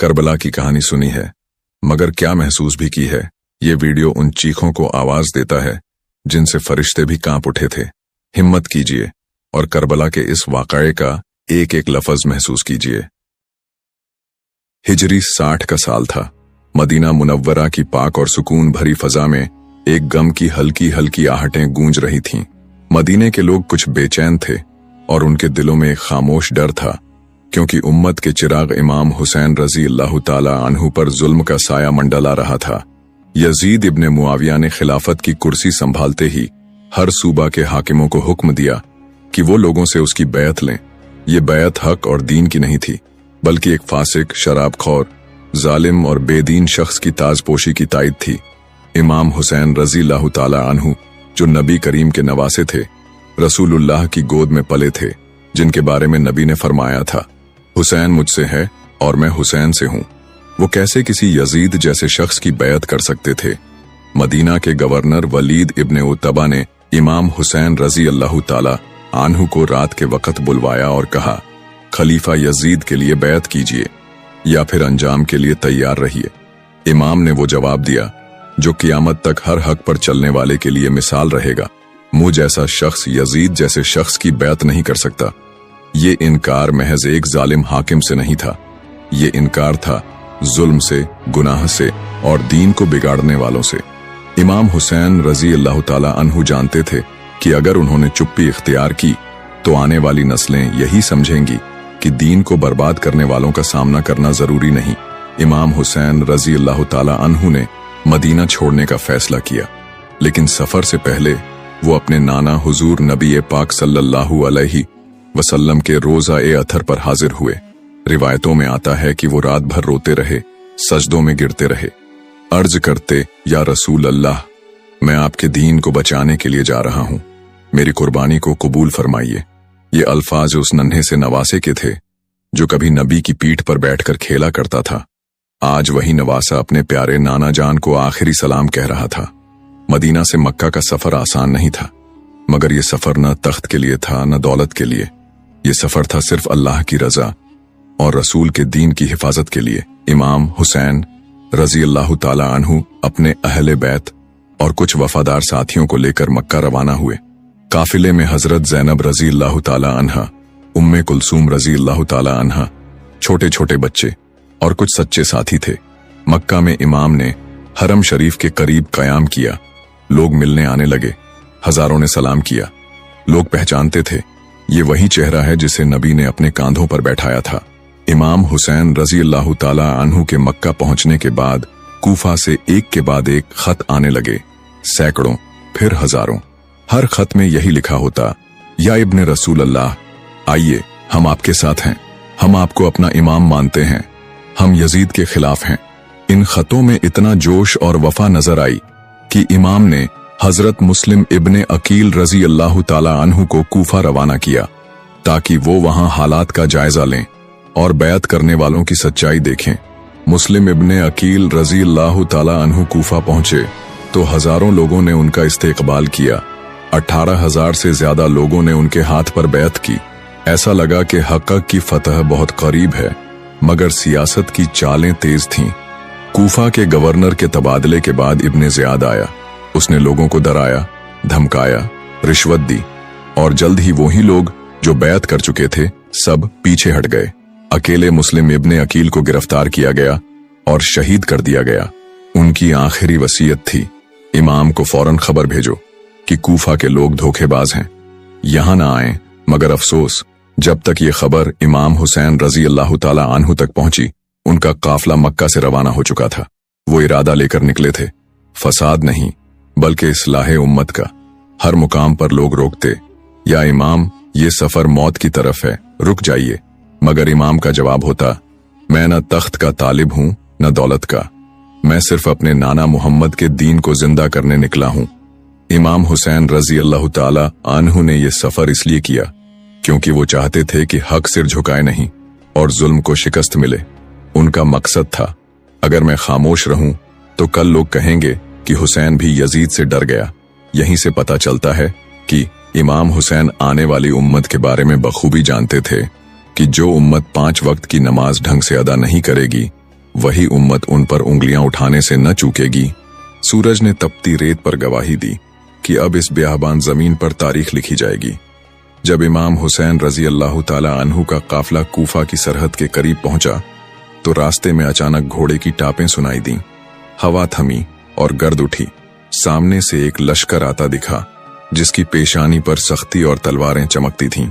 Karbala की कहानी सुनी है, मगर क्या महसूस भी की है। ये वीडियो उन चीखों को आवाज देता है जिनसे फरिश्ते भी कांप उठे थे। हिम्मत कीजिए और करबला के इस वाक़ये का एक एक लफ्ज महसूस कीजिए। हिजरी 60 का साल था। मदीना मुनव्वरा की पाक और सुकून भरी फजा में एक गम की हल्की हल्की आहटें गूंज रही थीं। मदीने के लोग कुछ बेचैन थे और उनके दिलों में एक खामोश डर था, क्योंकि उम्मत के चिराग इमाम हुसैन रजी अल्लाह ताला अन्हु पर जुल्म का साया मंडला रहा था। यजीद इब्ने मुआविया ने खिलाफत की कुर्सी संभालते ही हर सूबा के हाकिमों को हुक्म दिया कि वो लोगों से उसकी बैत लें। ये बैत हक और दीन की नहीं थी, बल्कि एक फासिक, शराबखोर, जालिम और बेदीन शख्स की ताजपोशी की तायद थी। इमाम हुसैन रजी अल्लाह ताला अन्हु, जो नबी करीम के नवासे थे, रसूलुल्लाह की गोद में पले थे, जिनके बारे में नबी ने फरमाया था, हुसैन मुझसे है और मैं हुसैन से हूं। वो कैसे किसी यजीद जैसे शख्स की बैत कर सकते थे। मदीना के गवर्नर वलीद इब्ने उतबा ने इमाम हुसैन रजी अल्लाह ताला अन्हु को रात के वक्त बुलवाया और कहा, खलीफा यजीद के लिए बैत कीजिए या फिर अंजाम के लिए तैयार रहिए। इमाम ने वो जवाब दिया जो कियामत तक हर हक पर चलने वाले के लिए मिसाल रहेगा। मुझ जैसा शख्स यजीद जैसे शख्स की बैत नहीं कर सकता। ये इनकार महज एक जालिम हाकिम से नहीं था, ये इनकार था जुल्म से, गुनाह से और दीन को बिगाड़ने वालों से। इमाम हुसैन रजी अल्लाह ताला अन्हु जानते थे कि अगर उन्होंने चुप्पी इख्तियार की तो आने वाली नस्लें यही समझेंगी कि दीन को बर्बाद करने वालों का सामना करना जरूरी नहीं। इमाम हुसैन रजी अल्लाह ताला अन्हु ने मदीना छोड़ने का फैसला किया, लेकिन सफर से पहले वो अपने नाना हुजूर नबी पाक सल्लल्लाहु अलैहि वसल्लम के रोजा ए अथर पर हाजिर हुए। रिवायतों में आता है कि वो रात भर रोते रहे, सजदों में गिरते रहे, अर्ज करते, या रसूल अल्लाह, मैं आपके दीन को बचाने के लिए जा रहा हूं, मेरी कुर्बानी को कबूल फरमाइए। ये अल्फाज उस नन्हे से नवासे के थे जो कभी नबी की पीठ पर बैठकर खेला करता था। आज वही नवासा अपने प्यारे नाना जान को आखिरी सलाम कह रहा था। मदीना से मक्का का सफर आसान नहीं था, मगर ये सफर न तख्त के लिए था न दौलत के लिए। ये सफर था सिर्फ अल्लाह की रजा और रसूल के दीन की हिफाजत के लिए। इमाम हुसैन रजी अल्लाह ताला अन्हु अपने अहले बैत और कुछ वफादार साथियों को लेकर मक्का रवाना हुए। काफिले में हजरत ज़ैनब रजी अल्लाह ताला अन्हा, उम्मे कुलसूम रजी अल्लाह ताला अन्हा, छोटे छोटे बच्चे और कुछ सच्चे साथी थे। मक्का में इमाम ने हरम शरीफ के करीब कयाम किया। लोग मिलने आने लगे, हजारों ने सलाम किया। लोग पहचानते थे, ये वही चेहरा है जिसे नबी ने अपने कांधों पर बैठाया था। इमाम हुसैन रजी अल्लाह ताला अन्हु के मक्का पहुंचने के बाद कूफा से एक के बाद एक खत आने लगे, सैकड़ों, फिर हजारों। हर खत में यही लिखा होता, या इब्ने रसूल अल्लाह, आइए हम आपके साथ हैं, हम आपको अपना इमाम मानते हैं, हम यजीद के खिलाफ हैं। इन खतों में इतना जोश और वफा नजर आई कि इमाम ने हजरत मुस्लिम इब्ने अकील रजी अल्लाह ताला अन्हु को कूफा रवाना किया ताकि वो वहां हालात का जायजा लें और बैत करने वालों की सच्चाई देखें। मुस्लिम इब्ने अकील रजी अल्लाह ताला अन्हु कूफा पहुंचे तो हजारों लोगों ने उनका इस्तेकबाल किया। 18,000 से ज्यादा लोगों ने उनके हाथ पर बैत की। ऐसा लगा कि हक़ की फतह बहुत करीब है, मगर सियासत की चालें तेज थीं। कूफा के गवर्नर के तबादले के बाद इब्ने ज़ियाद आया। उसने लोगों को डराया, धमकाया, रिश्वत दी और जल्द ही वही लोग जो बैत कर चुके थे सब पीछे हट गए। अकेले मुस्लिम इब्ने अकील को गिरफ्तार किया गया और शहीद कर दिया गया। उनकी आखिरी वसीयत थी, इमाम को फौरन खबर भेजो कि कूफा के लोग धोखेबाज हैं, यहां ना आए। मगर अफसोस, जब तक ये खबर इमाम हुसैन रजी अल्लाह ताला अन्हु तक पहुंची, उनका काफिला मक्का से रवाना हो चुका था। वो इरादा लेकर निकले थे, फसाद नहीं बल्कि इस्लाहे उम्मत का। हर मुकाम पर लोग रोकते, या इमाम, ये सफर मौत की तरफ है, रुक जाइए। मगर इमाम का जवाब होता, मैं न तख्त का तालिब हूं न दौलत का, मैं सिर्फ अपने नाना मोहम्मद के दीन को जिंदा करने निकला हूं। इमाम हुसैन रजी अल्लाह ताला अन्हु ने यह सफर इसलिए किया क्योंकि वो चाहते थे कि हक सिर झुकाए नहीं और जुल्म को शिकस्त मिले। उनका मकसद था, अगर मैं खामोश रहूं तो कल लोग कहेंगे कि हुसैन भी यजीद से डर गया। यहीं से पता चलता है कि इमाम हुसैन आने वाली उम्मत के बारे में बखूबी जानते थे कि जो उम्मत 5 वक्त की नमाज ढंग से अदा नहीं करेगी वही उम्मत उन पर उंगलियां उठाने से न चूकेगी। सूरज ने तपती रेत पर गवाही दी कि अब इस ब्याहबान जमीन पर तारीख लिखी जाएगी। जब इमाम हुसैन रजी अल्लाह ताला अन्हु का काफिला कूफा की सरहद के करीब पहुंचा तो रास्ते में अचानक घोड़े की टापें सुनाई दी। हवा थमी और गर्द उठी। सामने से एक लश्कर आता दिखा जिसकी पेशानी पर सख्ती और तलवारें चमकती थीं।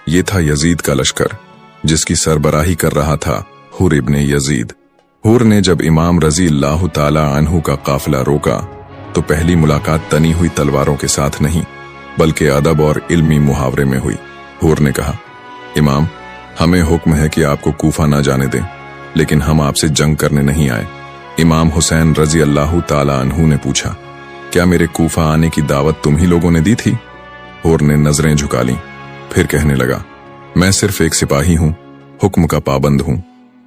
ये था यजीद का लश्कर, जिसकी सरबराही कर रहा था हुर इब्ने यजीद। हुर ने जब इमाम रजी अल्लाह ताला अन्हु का काफिला रोका तो पहली मुलाकात तनी हुई तलवारों के साथ नहीं बल्कि अदब और इल्मी मुहावरे में हुई। हुर ने कहा, इमाम, हमें हुक्म है कि आपको कूफा न जाने दें, लेकिन हम आपसे जंग करने नहीं आए। इमाम हुसैन रजी अल्लाह ताला अन्हु ने पूछा, क्या मेरे कूफा आने की दावत तुम ही लोगों ने दी थी? हुर ने नजरें झुका लीं, फिर कहने लगा, मैं सिर्फ एक सिपाही हूं, हुक्म का पाबंद हूं।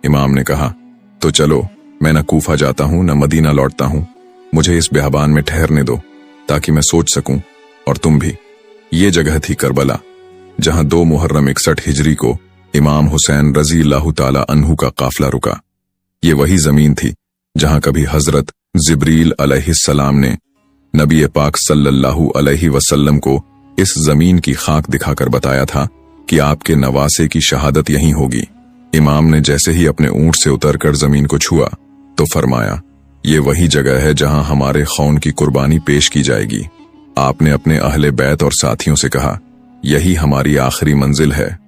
इमाम ने कहा, तो चलो, मैं न कूफा जाता हूं न मदीना लौटता हूं। मुझे इस ब्याहबान में ठहरने दो ताकि मैं सोच सकूं, और तुम भी। ये जगह थी करबला, जहां 2 मुहर्रम 61 हिजरी को इमाम हुसैन रजी अल्लाह ताला अन्हु का काफिला रुका। ये वही जमीन थी जहां कभी हजरत जिब्रील अलैहिस्सलाम ने नबी पाक सल्लल्लाहु अलैहि वसल्लम को इस जमीन की खाक दिखाकर बताया था कि आपके नवासे की शहादत यहीं होगी। इमाम ने जैसे ही अपने ऊंट से उतरकर जमीन को छुआ तो फरमाया, ये वही जगह है जहां हमारे खौन की कुर्बानी पेश की जाएगी। आपने अपने अहले बैत और साथियों से कहा, यही हमारी आखिरी मंजिल है।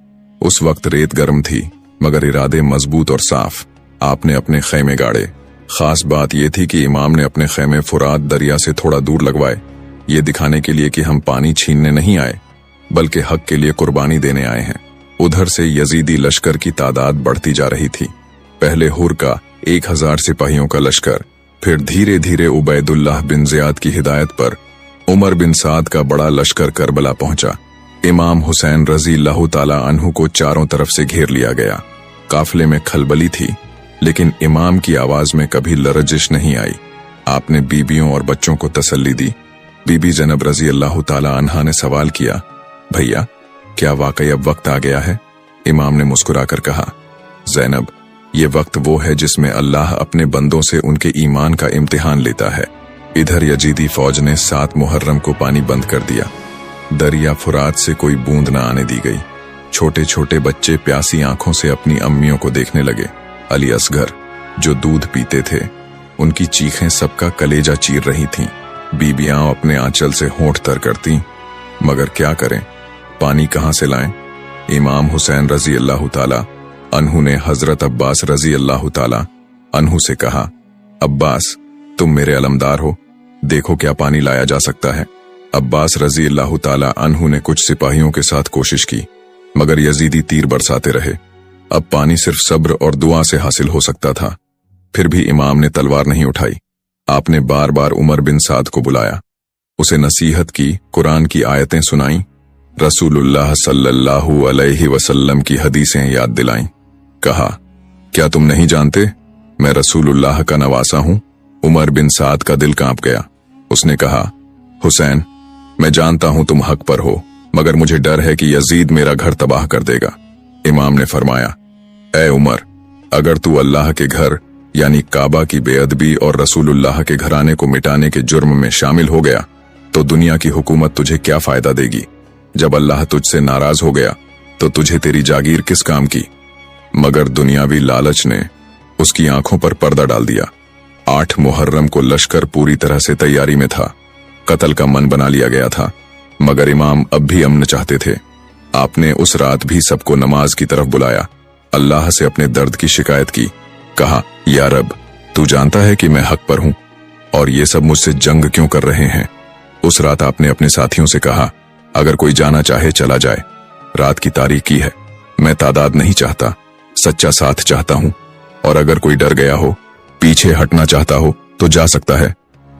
उस वक्त रेत गर्म थी मगर इरादे मजबूत और साफ। आपने अपने खैमे गाड़े। खास बात यह थी कि इमाम ने अपने खैमे फुरात दरिया से थोड़ा दूर लगवाए, ये दिखाने के लिए कि हम पानी छीनने नहीं आए बल्कि हक के लिए कुर्बानी देने आए हैं। उधर से यजीदी लश्कर की तादाद बढ़ती जा रही थी। पहले हुर का 1000 सिपाहियों का लश्कर, फिर धीरे धीरे उबैदुल्लाह बिन ज़ियाद की हिदायत पर उमर बिन साद का बड़ा लश्कर करबला पहुंचा। इमाम हुसैन रजी अल्लाह ताला अन्हु को चारों तरफ से घेर लिया गया। काफिले में खलबली थी, लेकिन इमाम की आवाज में कभी लरजिश नहीं आई। आपने बीबियों और बच्चों को तसल्ली दी। बीबी ज़ैनब रजी अल्लाह ताला अन्हा ने सवाल किया, भैया, क्या वाकई अब वक्त आ गया है? इमाम ने मुस्कुराकर कहा, ज़ैनब, ये वक्त वो है जिसमें अल्लाह अपने बंदों से उनके ईमान का इम्तिहान लेता है। इधर यजीदी फौज ने 7 मुहर्रम को पानी बंद कर दिया। दरिया फुरात से कोई बूंद न आने दी गई। छोटे छोटे बच्चे प्यासी आंखों से अपनी अम्मियों को देखने लगे। अली असगर, जो दूध पीते थे, उनकी चीखें सबका कलेजा चीर रही थीं। बीबियां अपने आंचल से होंठ तर करती, मगर क्या करें, पानी कहां से लाएं? इमाम हुसैन रजी अल्लाह ताला अन्हु ने हजरत अब्बास रजी अल्लाह ताला अन्हु से कहा, अब्बास, तुम मेरे अलमदार हो, देखो क्या पानी लाया जा सकता है। अब्बास रजी अल्लाह ताला अन्हु ने कुछ सिपाहियों के साथ कोशिश की, मगर यजीदी तीर बरसाते रहे। अब पानी सिर्फ सब्र और दुआ से हासिल हो सकता था। फिर भी इमाम ने तलवार नहीं उठाई। आपने बार बार उमर बिन साद को बुलाया, उसे नसीहत की, कुरान की आयतें सुनाई, रसूलुल्लाह सल्लल्लाहु अलैहि वसल्लम की हदीसें याद दिलाईं। कहा, क्या तुम नहीं जानते मैं रसूलुल्लाह का नवासा हूं? उमर बिन साद का दिल कांप गया। उसने कहा, हुसैन, मैं जानता हूं तुम हक पर हो, मगर मुझे डर है कि यजीद मेरा घर तबाह कर देगा। इमाम ने फरमाया, ए उमर, अगर तू अल्लाह के घर यानी काबा की बेअदबी और रसूलुल्लाह के घराने को मिटाने के जुर्म में शामिल हो गया तो दुनिया की हुकूमत तुझे क्या फायदा देगी? जब अल्लाह तुझसे नाराज हो गया तो तुझे तेरी जागीर किस काम की? मगर दुनियावी लालच ने उसकी आंखों पर पर्दा डाल दिया। 8 मुहर्रम को लश्कर पूरी तरह से तैयारी में था। कत्ल का मन बना लिया गया था, मगर इमाम अब भी अमन चाहते थे। आपने उस रात भी सबको नमाज की तरफ बुलाया, अल्लाह से अपने दर्द की शिकायत की। कहा, या रब, तू जानता है कि मैं हक पर हूं और ये सब मुझसे जंग क्यों कर रहे हैं। उस रात आपने अपने साथियों से कहा, अगर कोई जाना चाहे चला जाए। रात की तारीकी है, मैं तादाद नहीं चाहता, सच्चा साथ चाहता हूं, और अगर कोई डर गया हो, पीछे हटना चाहता हो तो जा सकता है।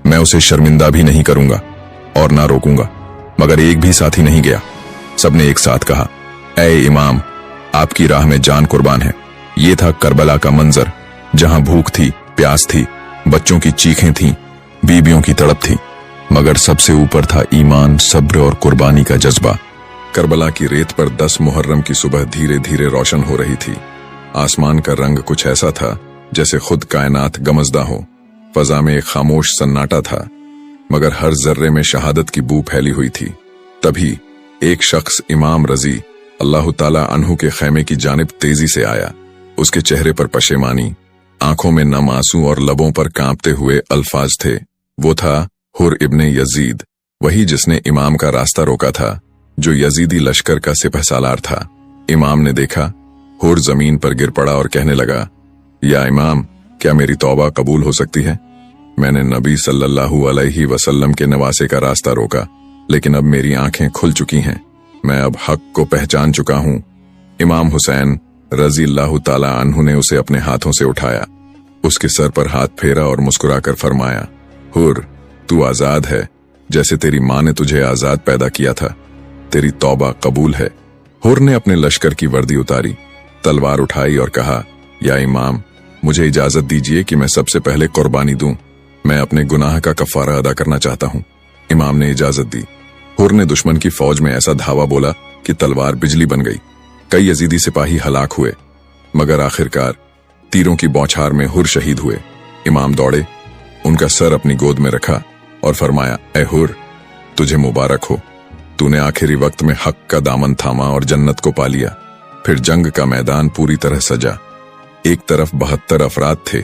मैं उसे शर्मिंदा भी नहीं करूंगा और ना रोकूंगा। मगर एक भी साथी नहीं गया। सबने एक साथ कहा, ऐ इमाम, आपकी राह में जान कुर्बान है। ये था करबला का मंजर, जहां भूख थी, प्यास थी, बच्चों की चीखें थीं, बीबियों की तड़प थी, मगर सबसे ऊपर था ईमान, सब्र और कुर्बानी का जज्बा। करबला की रेत पर 10 मुहर्रम की सुबह धीरे धीरे रोशन हो रही थी। आसमान का रंग कुछ ऐसा था जैसे खुद कायनात गमज़दा हो। फजा में एक खामोश सन्नाटा था, मगर हर जर्रे में शहादत की बू फैली हुई थी। तभी एक शख्स इमाम रजी अल्लाह ताला अन्हु के खैमे की जानिब तेजी से आया। उसके चेहरे पर पशेमानी, आंखों में नम आंसू और लबों पर कांपते हुए अल्फाज थे। वो था हुर इब्ने यजीद, वही जिसने इमाम का रास्ता रोका था, जो यजीदी लश्कर का सिपहसालार था। इमाम ने देखा, हुर जमीन पर गिर पड़ा और कहने लगा, या इमाम, क्या मेरी तौबा कबूल हो सकती है? मैंने नबी सल्लल्लाहु अलैहि वसल्लम के नवासे का रास्ता रोका, लेकिन अब मेरी आंखें खुल चुकी हैं। मैं अब हक को पहचान चुका हूं। इमाम हुसैन रजी अल्लाह ताला अन्हु ने उसे अपने हाथों से उठाया, उसके सर पर हाथ फेरा और मुस्कुराकर फरमाया, हुर, तू आजाद है, जैसे तेरी मां ने तुझे आजाद पैदा किया था। तेरी तौबा कबूल है। हुर ने अपने लश्कर की वर्दी उतारी, तलवार उठाई और कहा, या इमाम, मुझे इजाजत दीजिए कि मैं सबसे पहले कुर्बानी दूं। मैं अपने गुनाह का कफारा अदा करना चाहता हूं। इमाम ने इजाजत दी। हुर ने दुश्मन की फौज में ऐसा धावा बोला कि तलवार बिजली बन गई। कई यजीदी सिपाही हलाक हुए, मगर आखिरकार तीरों की बौछार में हुर शहीद हुए। इमाम दौड़े, उनका सर अपनी गोद में रखा और फरमाया, ऐ हुर, तुझे मुबारक हो। तूने आखिरी वक्त में हक का दामन थामा और जन्नत को पा लिया। फिर जंग का मैदान पूरी तरह सजा। एक तरफ 72 अफराद थे,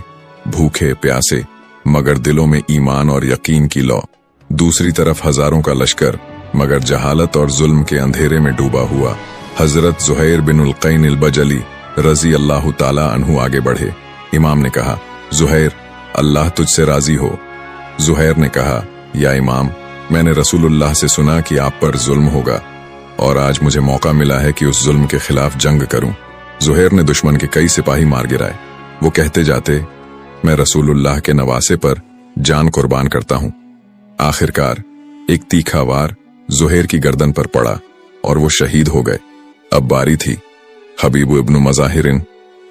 भूखे प्यासे, मगर दिलों में ईमान और यकीन की लौ। दूसरी तरफ हजारों का लश्कर, मगर जहालत और जुल्म के अंधेरे में डूबा हुआ। हजरत ज़ुहैर बिन उल-क़ैन अल-बजली रजी अल्लाह ताला अन्हु आगे बढ़े। इमाम ने कहा, ज़ुहैर, अल्लाह तुझसे राजी हो। ज़ुहैर ने कहा, या इमाम, मैंने रसूलुल्लाह से सुना कि आप पर जुल्म होगा, और आज मुझे मौका मिला है कि उस जुल्म के खिलाफ जंग करूं। ज़ुहैर ने दुश्मन के कई सिपाही मार गिराए। वो कहते जाते, मैं रसूलुल्लाह के नवासे पर जान कुर्बान करता हूं। आखिरकार एक तीखा वार ज़ुहैर की गर्दन पर पड़ा और वो शहीद हो गए। अब बारी थी हबीब इब्न मज़ाहिरिन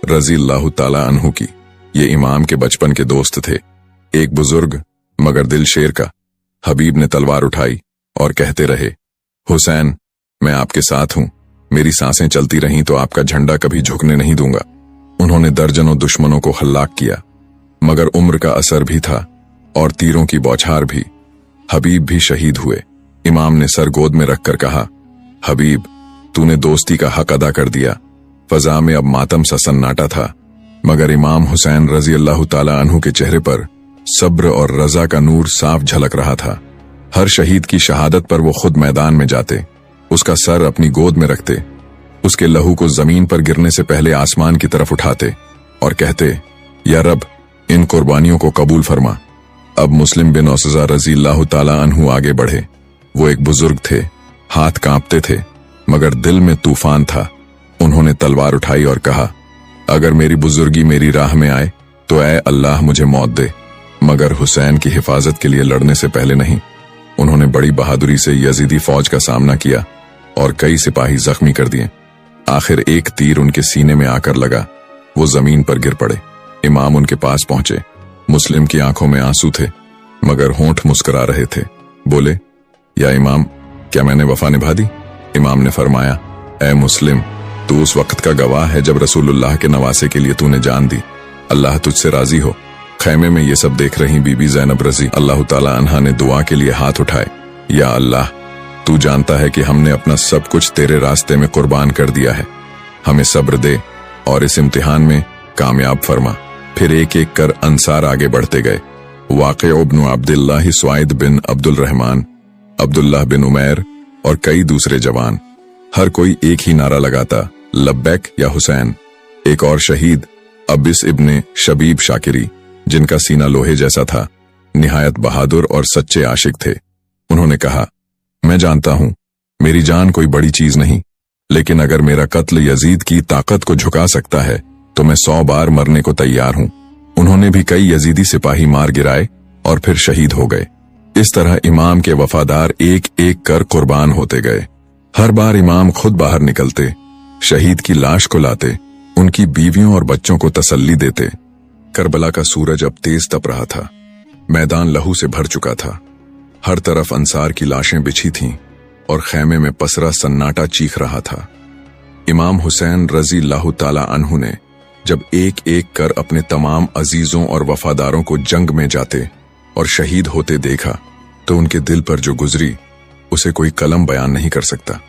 रज़ी अल्लाह ताला अन्हु की। ये इमाम के बचपन के दोस्त थे, एक बुजुर्ग मगर दिल शेर का। हबीब ने तलवार उठाई और कहते रहे, हुसैन, मैं आपके साथ हूं। मेरी सांसें चलती रहीं तो आपका झंडा कभी झुकने नहीं दूंगा। उन्होंने दर्जनों दुश्मनों को हल्लाक किया, मगर उम्र का असर भी था और तीरों की बौछार भी। हबीब भी शहीद हुए। इमाम ने सर गोद में रखकर कहा, हबीब, तूने दोस्ती का हक अदा कर दिया। फजा में अब मातम सा सन्नाटा था, मगर इमाम हुसैन रजी अल्लाह ताला अन्हु के चेहरे पर सब्र और रजा का नूर साफ झलक रहा था। हर शहीद की शहादत पर वो खुद मैदान में जाते, उसका सर अपनी गोद में रखते, उसके लहू को जमीन पर गिरने से पहले आसमान की तरफ उठाते और कहते, या रब, इन कुर्बानियों को कबूल फरमा। अब मुस्लिम बिन औसज़ा रजी अल्लाह ताला अन्हु आगे बढ़े। वो एक बुजुर्ग थे, हाथ कांपते थे, मगर दिल में तूफान था। उन्होंने तलवार उठाई और कहा, अगर मेरी बुजुर्गी मेरी राह में आए तो ऐ अल्लाह मुझे मौत दे, मगर हुसैन की हिफाजत के लिए लड़ने से पहले नहीं। उन्होंने बड़ी बहादुरी से यजीदी फौज का सामना किया और कई सिपाही जख्मी कर दिए। आखिर एक तीर उनके सीने में आकर लगा, वो जमीन पर गिर पड़े। इमाम उनके पास पहुंचे। मुस्लिम की आंखों में आंसू थे, मगर होंठ मुस्कुरा रहे थे। बोले, या इमाम, क्या मैंने वफा निभा दी? इमाम ने फरमाया, ऐ मुस्लिम, तू उस वक्त का गवाह है जब रसूलुल्लाह के नवासे के लिए तूने जान दी। अल्लाह तुझसे राजी हो। खैमे में ये सब देख रही बीबी ज़ैनब रजी अल्लाह ताला अन्हा ने दुआ के लिए हाथ उठाए, या अल्लाह, तू जानता है कि हमने अपना सब कुछ तेरे रास्ते में कुर्बान कर दिया है। हमें सब्र दे और इस इम्तिहान में कामयाब फरमा। फिर एक एक कर अंसार आगे बढ़ते गए। वाक़े इब्न अब्दुल्लाह स्वाइद बिन अब्दुल रहमान, अब्दुल्लाह बिन उमैर और कई दूसरे जवान। हर कोई एक ही नारा लगाता, लब्बैक या हुसैन। एक और शहीद अबिस इब्ने शबीब शाकिरी, जिनका सीना लोहे जैसा था, निहायत बहादुर और सच्चे आशिक थे। उन्होंने कहा, मैं जानता हूं मेरी जान कोई बड़ी चीज नहीं, लेकिन अगर मेरा कत्ल यजीद की ताकत को झुका सकता है तो मैं 100 बार मरने को तैयार हूं। उन्होंने भी कई यजीदी सिपाही मार गिराए और फिर शहीद हो गए। इस तरह इमाम के वफादार एक एक कर कुर्बान होते गए। हर बार इमाम खुद बाहर निकलते, शहीद की लाश को लाते, उनकी बीवियों और बच्चों को तसल्ली देते। करबला का सूरज अब तेज तप रहा था। मैदान लहू से भर चुका था। हर तरफ अंसार की लाशें बिछी थीं और खैमे में पसरा सन्नाटा चीख रहा था। इमाम हुसैन रजी अल्लाह ताला अन्हु ने जब एक एक कर अपने तमाम अजीजों और वफादारों को जंग में जाते और शहीद होते देखा तो उनके दिल पर जो गुजरी उसे कोई कलम बयान नहीं कर सकता,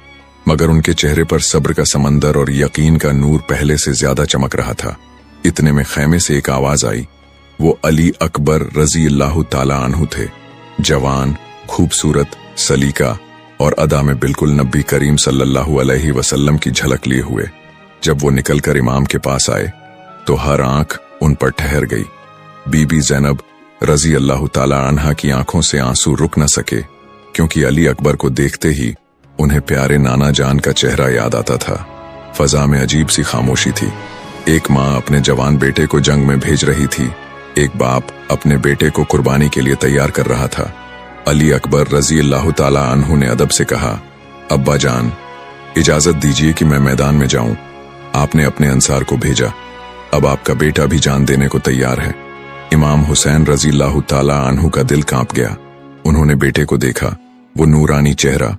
मगर उनके चेहरे पर सब्र का समंदर और यकीन का नूर पहले से ज्यादा चमक रहा था। इतने में खैमे से एक आवाज आई। वो अली अकबर रजी अल्लाह ताला अन्हु थे। जवान, खूबसूरत, सलीका और अदा में बिल्कुल नबी करीम सल्लल्लाहु अलैहि वसल्लम की झलक लिए हुए। जब वो निकलकर इमाम के पास आए तो हर आंख उन पर ठहर गई। बीबी ज़ैनब रजी अल्लाह ताला अन्हा की आंखों से आंसू रुक न सके, क्योंकि अली अकबर को देखते ही उन्हें प्यारे नाना जान का चेहरा याद आता था। फजा में अजीब सी खामोशी थी। एक माँ अपने जवान बेटे को जंग में भेज रही थी, एक बाप अपने बेटे को कुर्बानी के लिए तैयार कर रहा था। अली अकबर रजी अल्लाह ताला अन्हु ने अदब से कहा, अब्बा जान, इजाजत दीजिए कि मैं मैदान में जाऊं। आपने अपने अंसार को भेजा, अब आपका बेटा भी जान देने को तैयार है। इमाम हुसैन रजी अल्लाह ताला अन्हु का दिल कांप गया। उन्होंने बेटे को देखा, वो नूरानी चेहरा,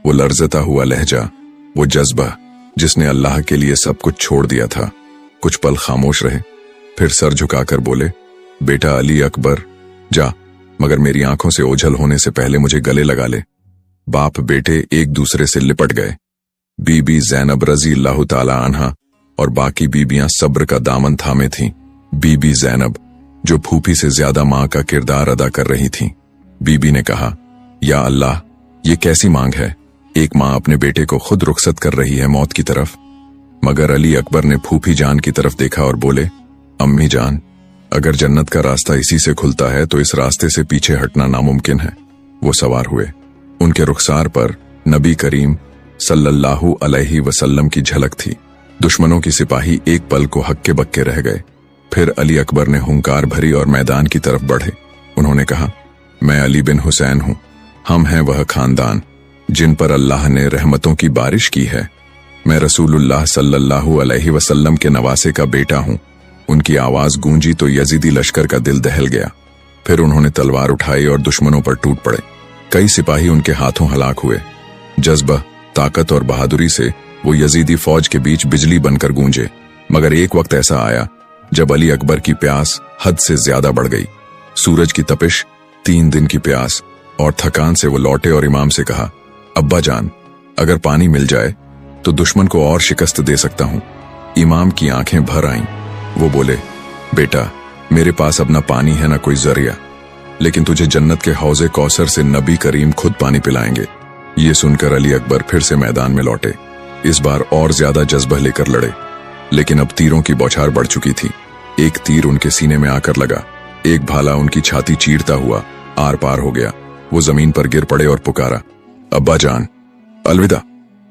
वो लर्जता हुआ लहजा, वो जज्बा जिसने अल्लाह के लिए सब कुछ छोड़ दिया था। कुछ पल खामोश रहे, फिर सर झुकाकर बोले, बेटा अली अकबर, जा, मगर मेरी आंखों से ओझल होने से पहले मुझे गले लगा ले। बाप बेटे एक दूसरे से लिपट गए। बीबी ज़ैनब रजी अल्लाह ताला अन्हा और बाकी बीबियां सब्र का दामन थामे थीं। बीबी ज़ैनब जो फूफी से ज्यादा मां का किरदार अदा कर रही थीं। बीबी ने कहा, या अल्लाह, ये कैसी मांग है? एक मां अपने बेटे को खुद रुखसत कर रही है मौत की तरफ। मगर अली अकबर ने फूफी जान की तरफ देखा और बोले, अम्मी जान, अगर जन्नत का रास्ता इसी से खुलता है तो इस रास्ते से पीछे हटना नामुमकिन है। वो सवार हुए। उनके रुखसार पर नबी करीम सल्लल्लाहु अलैहि वसल्लम की झलक थी। दुश्मनों की सिपाही एक पल को हक्के बक्के रह गए। फिर अली अकबर ने हुंकार भरी और मैदान की तरफ बढ़े। उन्होंने कहा, मैं अली बिन हुसैन हूं। हम हैं वह खानदान जिन पर अल्लाह ने रहमतों की बारिश की है। मैं रसूलुल्लाह सल्लल्लाहु अलैहि वसल्लम के नवासे का बेटा हूं। उनकी आवाज गूंजी तो यजीदी लश्कर का दिल दहल गया। फिर उन्होंने तलवार उठाई और दुश्मनों पर टूट पड़े। कई सिपाही उनके हाथों हलाक हुए। जज्बा, ताकत और बहादुरी से वो यजीदी फौज के बीच बिजली बनकर गूंजे। मगर एक वक्त ऐसा आया जब अली अकबर की प्यास हद से ज्यादा बढ़ गई। सूरज की तपिश, 3 दिन की प्यास और थकान से वो लौटे और इमाम से कहा, अब्बा जान, अगर पानी मिल जाए तो दुश्मन को और शिकस्त दे सकता हूं। इमाम की आंखें भर आईं। वो बोले, बेटा, मेरे पास अब न पानी है न कोई जरिया, लेकिन तुझे जन्नत के हौजे कौसर से नबी करीम खुद पानी पिलाएंगे। ये सुनकर अली अकबर फिर से मैदान में लौटे। इस बार और ज्यादा जज्बा लेकर लड़े, लेकिन अब तीरों की बौछार बढ़ चुकी थी। एक तीर उनके सीने में आकर लगा, एक भाला उनकी छाती चीरता हुआ आर पार हो गया। वो जमीन पर गिर पड़े और पुकारा, अब्बा जान, अलविदा।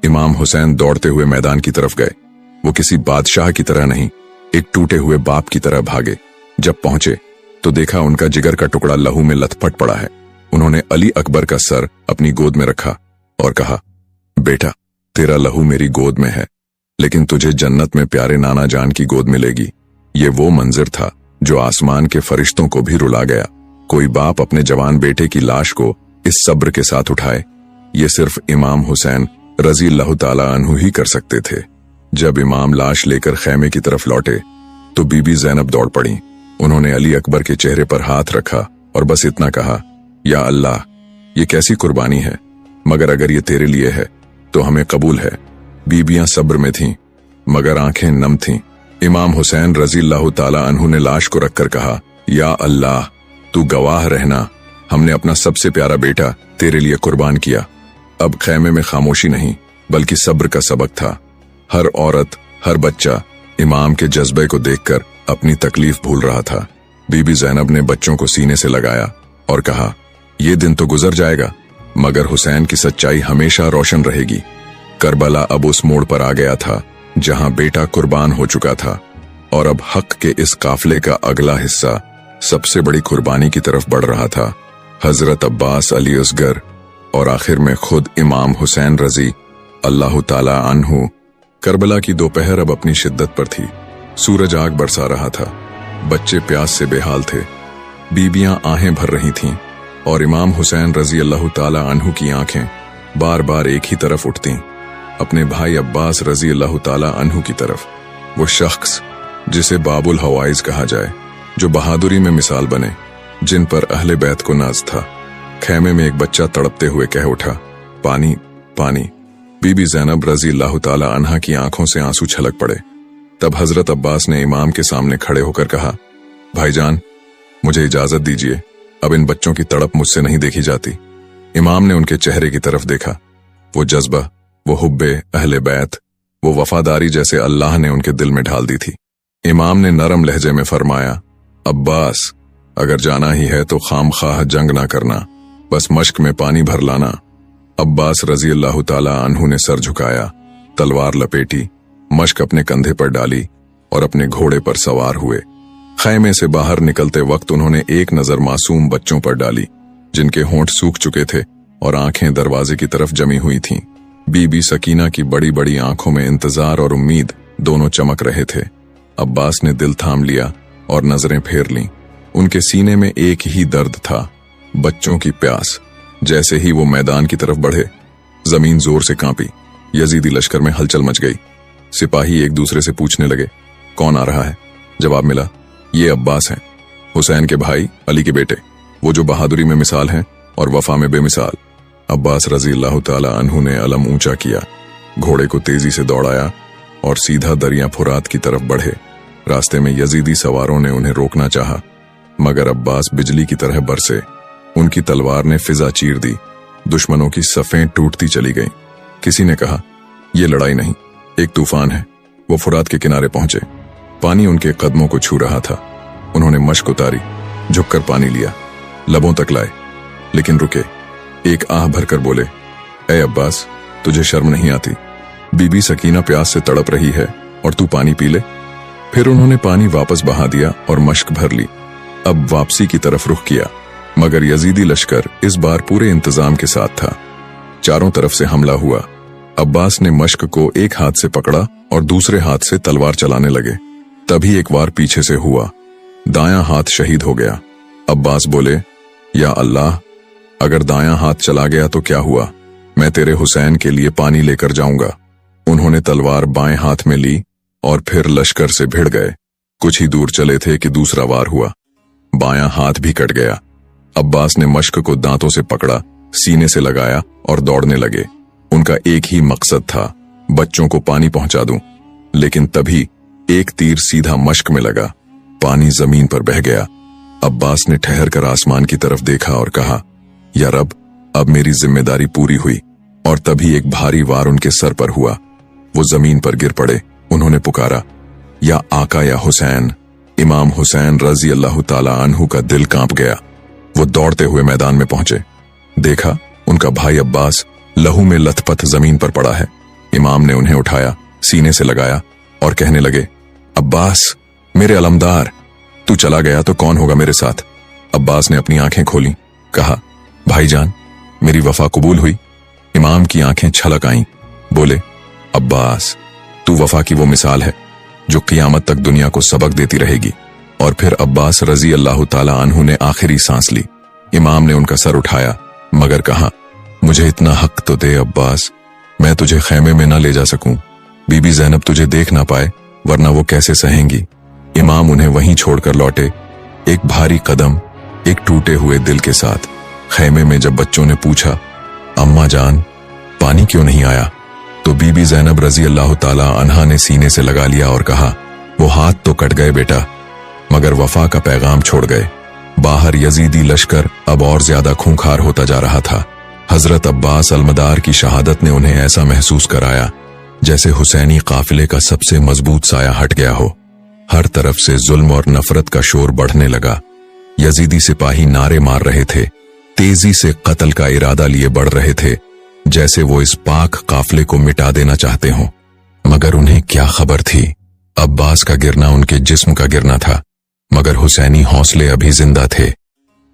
इमाम हुसैन दौड़ते हुए मैदान की तरफ गए। वो किसी बादशाह की तरह नहीं, एक टूटे हुए बाप की तरह भागे। जब पहुंचे तो देखा उनका जिगर का टुकड़ा लहू में लथपथ पड़ा है। उन्होंने अली अकबर का सर अपनी गोद में रखा और कहा, बेटा, तेरा लहू मेरी गोद में है, लेकिन तुझे जन्नत में प्यारे नाना जान की गोद मिलेगी। ये वो मंजर था जो आसमान के फरिश्तों को भी रुला गया। कोई बाप अपने जवान बेटे की लाश को इस सब्र के साथ उठाए, ये सिर्फ इमाम हुसैन रजी अल्लाह ताला अन्हु ही कर सकते थे। जब इमाम लाश लेकर खैमे की तरफ लौटे तो बीबी ज़ैनब दौड़ पड़ी। उन्होंने अली अकबर के चेहरे पर हाथ रखा और बस इतना कहा, या अल्लाह, ये कैसी कुर्बानी है, मगर अगर ये तेरे लिए है तो हमें कबूल है। बीबियां सब्र में थीं, मगर आंखें नम थीं। इमाम हुसैन रजी अल्लाह ताला अन्हु ने लाश को रखकर कहा, या अल्लाह, तू गवाह रहना, हमने अपना सबसे प्यारा बेटा तेरे लिए कुर्बान किया। अब खैमे में खामोशी नहीं बल्कि सब्र का सबक था। हर औरत, हर बच्चा इमाम के जज्बे को देखकर अपनी तकलीफ भूल रहा था। बीबी ज़ैनब ने बच्चों को सीने से लगाया और कहा, ये दिन तो गुजर जाएगा, मगर हुसैन की सच्चाई हमेशा रोशन रहेगी। करबला अब उस मोड़ पर आ गया था जहां बेटा कुर्बान हो चुका था, और अब हक के इस काफिले का अगला हिस्सा सबसे बड़ी कुर्बानी की तरफ बढ़ रहा था। हजरत अब्बास अली असगर और आखिर में खुद इमाम हुसैन रजी अल्लाह ताला अन्हु। करबला की दोपहर अब अपनी शिद्दत पर थी। सूरज आग बरसा रहा था। बच्चे प्यास से बेहाल थे। बीबियां आहें भर रही थीं और इमाम हुसैन रजी अल्लाह ताला अन्हु की आंखें बार बार एक ही तरफ उठतीं, अपने भाई अब्बास रजी अल्लाह ताला अन्हु की तरफ। वो शख्स जिसे बाबुल हवाइज कहा जाए, जो बहादुरी में मिसाल बने, जिन पर अहले बैत को नाज था। खेमे में एक बच्चा तड़पते हुए कह उठा, पानी पानी। बीबी ज़ैनब रज़ी अल्लाह ताला अन्हा की आंखों से आंसू छलक पड़े। तब हजरत अब्बास ने इमाम के सामने खड़े होकर कहा, भाईजान, मुझे इजाजत दीजिए, अब इन बच्चों की तड़प मुझसे नहीं देखी जाती। इमाम ने उनके चेहरे की तरफ देखा। वो जज्बा, वो हुब्बे अहले बैत, वो वफादारी जैसे अल्लाह ने उनके दिल में ढाल दी थी। इमाम ने नरम लहजे में फरमाया, अब्बास, अगर जाना ही है तो खामखाह जंग ना करना, बस मश्क में पानी भर लाना। अब्बास रज़ी अल्लाह ताला अन्हु ने सर झुकाया, तलवार लपेटी, मश्क अपने कंधे पर डाली और अपने घोड़े पर सवार हुए। खैमे से बाहर निकलते वक्त उन्होंने एक नजर मासूम बच्चों पर डाली, जिनके होंठ सूख चुके थे और आंखें दरवाजे की तरफ जमी हुई थीं। बीबी सकीना की बड़ी बड़ी आंखों में इंतजार और उम्मीद दोनों चमक रहे थे। अब्बास ने दिल थाम लिया और नजरें फेर लीं। उनके सीने में एक ही दर्द था, बच्चों की प्यास। जैसे ही वो मैदान की तरफ बढ़े, जमीन जोर से कांपी। यजीदी लश्कर में हलचल मच गई। सिपाही एक दूसरे से पूछने लगे, कौन आ रहा है? जवाब मिला, ये अब्बास हैं, हुसैन के भाई, अली के बेटे, वो जो बहादुरी में मिसाल हैं और वफा में बेमिसाल। अब्बास रज़ी अल्लाह ताला अन्हु ने अलम ऊंचा किया, घोड़े को तेजी से दौड़ाया और सीधा दरिया फुरात की तरफ बढ़े। रास्ते में यजीदी सवारों ने उन्हें रोकना चाहा, मगर अब्बास बिजली की तरह बरसे। उनकी तलवार ने फिजा चीर दी। दुश्मनों की सफ़ें टूटती चली गईं। किसी ने कहा, यह लड़ाई नहीं, एक तूफान है। वो फुरात के किनारे पहुंचे। पानी उनके कदमों को छू रहा था। उन्होंने मश्क उतारी, झुककर पानी लिया, लबों तक लाए, लेकिन रुके। एक आह भरकर बोले, ए अब्बास, तुझे शर्म नहीं आती? बीबी सकीना प्यास से तड़प रही है और तू पानी पी ले। फिर उन्होंने पानी वापस बहा दिया और मश्क भर ली। अब वापसी की तरफ रुख किया, मगर यजीदी लश्कर इस बार पूरे इंतजाम के साथ था। चारों तरफ से हमला हुआ। अब्बास ने मश्क को एक हाथ से पकड़ा और दूसरे हाथ से तलवार चलाने लगे। तभी एक वार पीछे से हुआ। दायां हाथ शहीद हो गया। अब्बास बोले, या अल्लाह, अगर दायां हाथ चला गया तो क्या हुआ? मैं तेरे हुसैन के लिए पानी लेकर जाऊंगा। उन्होंने तलवार बाएं हाथ में ली और फिर लश्कर से भिड़ गए। कुछ ही दूर चले थे कि दूसरा वार हुआ। बायां हाथ भी कट गया। अब्बास ने मश्क को दांतों से पकड़ा, सीने से लगाया और दौड़ने लगे। उनका एक ही मकसद था, बच्चों को पानी पहुंचा दूं। लेकिन तभी एक तीर सीधा मश्क में लगा। पानी जमीन पर बह गया। अब्बास ने ठहर कर आसमान की तरफ देखा और कहा, या रब, अब मेरी जिम्मेदारी पूरी हुई। और तभी एक भारी वार उनके सर पर हुआ। वो जमीन पर गिर पड़े। उन्होंने पुकारा, या आका या हुसैन। इमाम हुसैन रज़ी अल्लाह ताला अन्हु का दिल कांप गया। वो दौड़ते हुए मैदान में पहुंचे। देखा, उनका भाई अब्बास लहू में लथपथ जमीन पर पड़ा है। इमाम ने उन्हें उठाया, सीने से लगाया और कहने लगे, अब्बास मेरे अलमदार, तू चला गया तो कौन होगा मेरे साथ? अब्बास ने अपनी आंखें खोली, कहा, भाईजान, मेरी वफा कबूल हुई। इमाम की आंखें छलक आईं। बोले, अब्बास, तू वफा की वो मिसाल है जो क़ियामत तक दुनिया को सबक देती रहेगी। और फिर अब्बास रज़ी अल्लाह ताला अन्हु ने आखिरी सांस ली। इमाम ने उनका सर उठाया, मगर कहा, मुझे इतना हक तो दे अब्बास, मैं तुझे खैमे में न ले जा सकूं। बीबी ज़ैनब तुझे देख ना पाए, वरना वो कैसे सहेंगी। इमाम उन्हें वहीं छोड़कर लौटे, एक भारी कदम, एक टूटे हुए दिल के साथ। खैमे में जब बच्चों ने पूछा, अम्मा जान, पानी क्यों नहीं आया, तो बीबी ज़ैनब रज़ी अल्लाह ताला अन्हा ने सीने से लगा लिया और कहा, वो हाथ तो कट गए बेटा, मगर वफा का पैगाम छोड़ गए। बाहर यजीदी लश्कर अब और ज्यादा खूंखार होता जा रहा था। हजरत अब्बास अलमदार की शहादत ने उन्हें ऐसा महसूस कराया जैसे हुसैनी काफिले का सबसे मजबूत साया हट गया हो। हर तरफ से जुल्म और नफरत का शोर बढ़ने लगा। यजीदी सिपाही नारे मार रहे थे, तेजी से कत्ल का इरादा लिए बढ़ रहे थे, जैसे वो इस पाक काफिले को मिटा देना चाहते हों। मगर उन्हें क्या खबर थी, अब्बास का गिरना उनके जिस्म का गिरना था, मगर हुसैनी हौसले अभी जिंदा थे।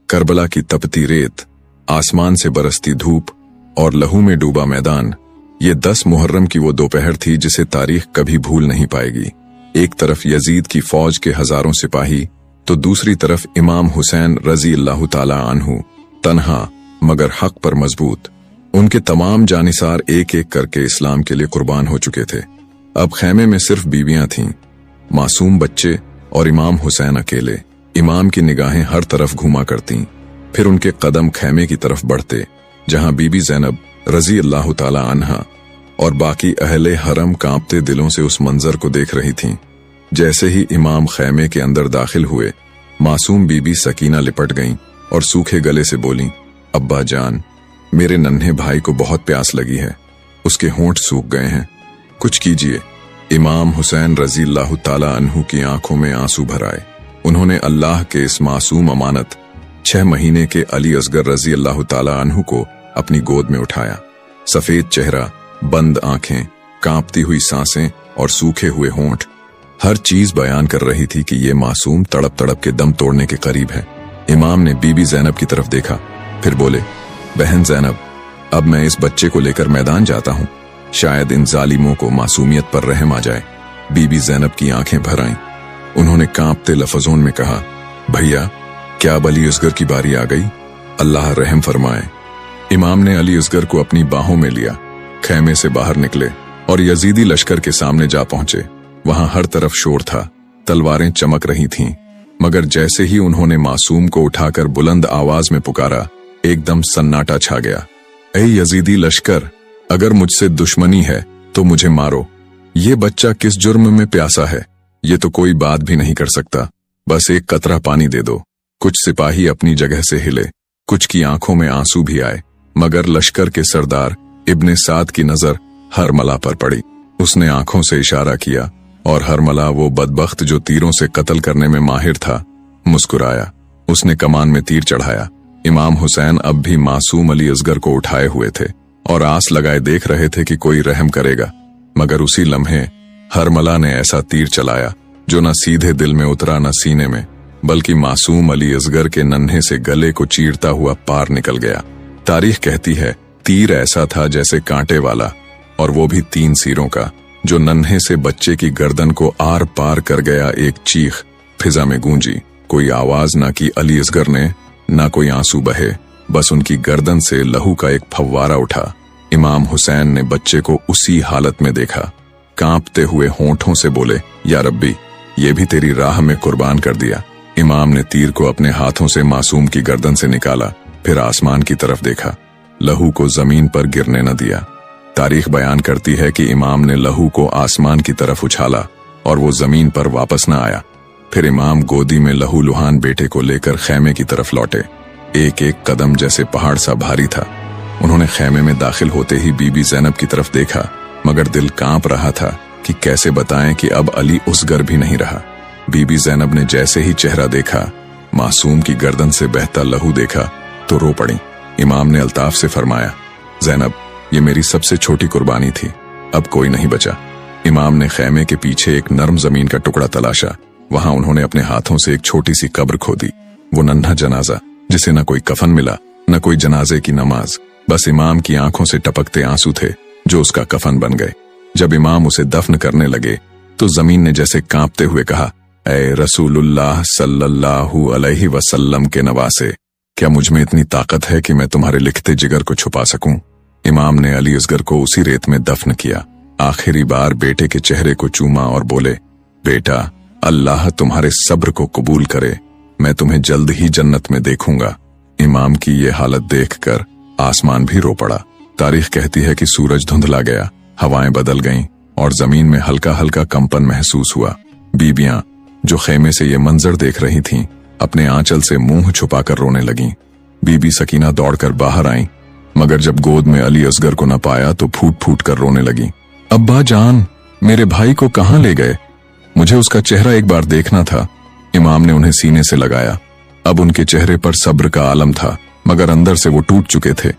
करबला की तपती रेत, आसमान से बरसती धूप और लहू में डूबा मैदान, ये 10 मुहर्रम की वो दोपहर थी जिसे तारीख कभी भूल नहीं पाएगी। एक तरफ यजीद की फौज के हजारों सिपाही, तो दूसरी तरफ इमाम हुसैन रज़ी अल्लाह ताला अन्हु, तन्हा मगर हक पर मजबूत। उनके तमाम जानिसार एक एक करके इस्लाम के लिए कुर्बान हो चुके थे। अब खैमे में सिर्फ बीवियां थीं। मासूम बच्चे और इमाम हुसैन अकेले। इमाम की निगाहें हर तरफ घूमा करतीं, फिर उनके कदम खैमे की तरफ बढ़ते जहां बीबी ज़ैनब रज़ी अल्लाह ताला अन्हा और बाकी अहले हरम कांपते दिलों से उस मंजर को देख रही थीं। जैसे ही इमाम खैमे के अंदर दाखिल हुए, मासूम बीबी सकीना लिपट गईं और सूखे गले से बोलीं, अब्बा जान, मेरे नन्हे भाई को बहुत प्यास लगी है, उसके होंठ सूख गए हैं, कुछ कीजिए। इमाम हुसैन रज़ी अल्लाह ताला अन्हु की आंखों में आंसू भर आए। उन्होंने अल्लाह के इस मासूम अमानत 6 महीने के अली असगर रज़ी अल्लाह ताला अन्हु को अपनी गोद में उठाया। सफेद चेहरा, बंद आंखें, कांपती हुई सांसें और सूखे हुए होंठ, हर चीज बयान कर रही थी कि ये मासूम तड़प तड़प के दम तोड़ने के करीब है। इमाम ने बीबी ज़ैनब की तरफ देखा, फिर बोले, बहन ज़ैनब, अब मैं इस बच्चे को लेकर मैदान जाता हूँ, शायद इन जालिमों को मासूमियत पर रहम आ जाए। बीबी ज़ैनब की आंखें भर आईं। उन्होंने कांपते लफ्ज़ों में कहा, भैया, क्या अब अली असगर की बारी आ गई? अल्लाह रहम फरमाए। इमाम ने अली असगर को अपनी बाहों में लिया, खैमे से बाहर निकले और यजीदी लश्कर के सामने जा पहुंचे। वहां हर तरफ शोर था, तलवारें चमक रही थीं, मगर जैसे ही उन्होंने मासूम को उठाकर बुलंद आवाज में पुकारा, एकदम सन्नाटा छा गया। ऐ यजीदी लश्कर, अगर मुझसे दुश्मनी है तो मुझे मारो। ये बच्चा किस जुर्म में प्यासा है? ये तो कोई बात भी नहीं कर सकता, बस एक कतरा पानी दे दो। कुछ सिपाही अपनी जगह से हिले, कुछ की आंखों में आंसू भी आए, मगर लश्कर के सरदार इब्ने साद की नजर हरमला पर पड़ी। उसने आंखों से इशारा किया और हरमला, वो बदबख्त जो तीरों से कत्ल करने में माहिर था, मुस्कुराया। उसने कमान में तीर चढ़ाया। इमाम हुसैन अब भी मासूम अली असगर को उठाए हुए थे और आस लगाए देख रहे थे कि कोई रहम करेगा, मगर उसी लम्हे हरमला ने ऐसा तीर चलाया जो न सीधे दिल में उतरा न सीने में, बल्कि मासूम अली असगर के नन्हे से गले को चीरता हुआ पार निकल गया। तारीख कहती है, तीर ऐसा था जैसे कांटे वाला, और वो भी 3 सिरों का, जो नन्हे से बच्चे की गर्दन को आर पार कर गया। एक चीख फिजा में गूंजी। कोई आवाज ना की अली असगर ने, ना कोई आंसू बहे, बस उनकी गर्दन से लहू का एक फव्वारा उठा। इमाम हुसैन ने बच्चे को उसी हालत में देखा। कांपते हुए होंठों से बोले, या रब्बी, ये भी तेरी राह में कुर्बान कर दिया। इमाम ने तीर को अपने हाथों से मासूम की गर्दन से निकाला, फिर आसमान की तरफ देखा, लहू को जमीन पर गिरने न दिया। तारीख बयान करती है कि इमाम ने लहू को आसमान की तरफ उछाला और वो जमीन पर वापस न आया। फिर इमाम गोदी में लहू लुहान बेटे को लेकर खैमे की तरफ लौटे। एक एक कदम जैसे पहाड़ सा भारी था। उन्होंने खैमे में दाखिल होते ही बीबी ज़ैनब की तरफ देखा, मगर दिल कांप रहा था कि कैसे बताएं कि अब अली असगर भी नहीं रहा। बीबी ज़ैनब ने जैसे ही चेहरा देखा, मासूम की गर्दन से बहता लहू देखा, तो रो पड़ी। इमाम ने अल्ताफ से फरमाया, ज़ैनब, ये मेरी सबसे छोटी कुर्बानी थी, अब कोई नहीं बचा। इमाम ने खैमे के पीछे एक नरम जमीन का टुकड़ा तलाशा। वहां उन्होंने अपने हाथों से एक छोटी सी कब्र खोदी। वो नन्हा जनाजा, जिसे न कोई कफन मिला, न कोई जनाजे की नमाज, बस इमाम की आंखों से टपकते आंसू थे जो उसका कफन बन गए। जब इमाम उसे दफन करने लगे तो जमीन ने जैसे कांपते हुए कहा, ऐ रसूलुल्लाह सल्लल्लाहु अलैहि वसल्लम के नवासे, क्या मुझ में इतनी ताकत है कि मैं तुम्हारे लिखते जिगर को छुपा सकूं? इमाम ने अली असगर को उसी रेत में दफन किया। आखिरी बार बेटे के चेहरे को चूमा और बोले, बेटा, अल्लाह तुम्हारे सब्र को कबूल करे, मैं तुम्हें जल्द ही जन्नत में देखूंगा। इमाम की ये हालत देखकर आसमान भी रो पड़ा। तारीख कहती है कि सूरज धुंधला गया, हवाएं बदल गईं और जमीन में हल्का हल्का कंपन महसूस हुआ। बीबियां जो खेमे से ये मंजर देख रही थीं, अपने आंचल से मुंह छुपाकर रोने लगीं। बीबी सकीना दौड़कर बाहर आईं, मगर जब गोद में अली असगर को न पाया तो फूट फूट कर रोने लगीं। अब्बा जान, मेरे भाई को कहाँ ले गए? मुझे उसका चेहरा एक बार देखना था। इमाम ने उन्हें सीने से लगाया। अब उनके चेहरे पर सब्र का आलम था, मगर अंदर से वो टूट चुके थे।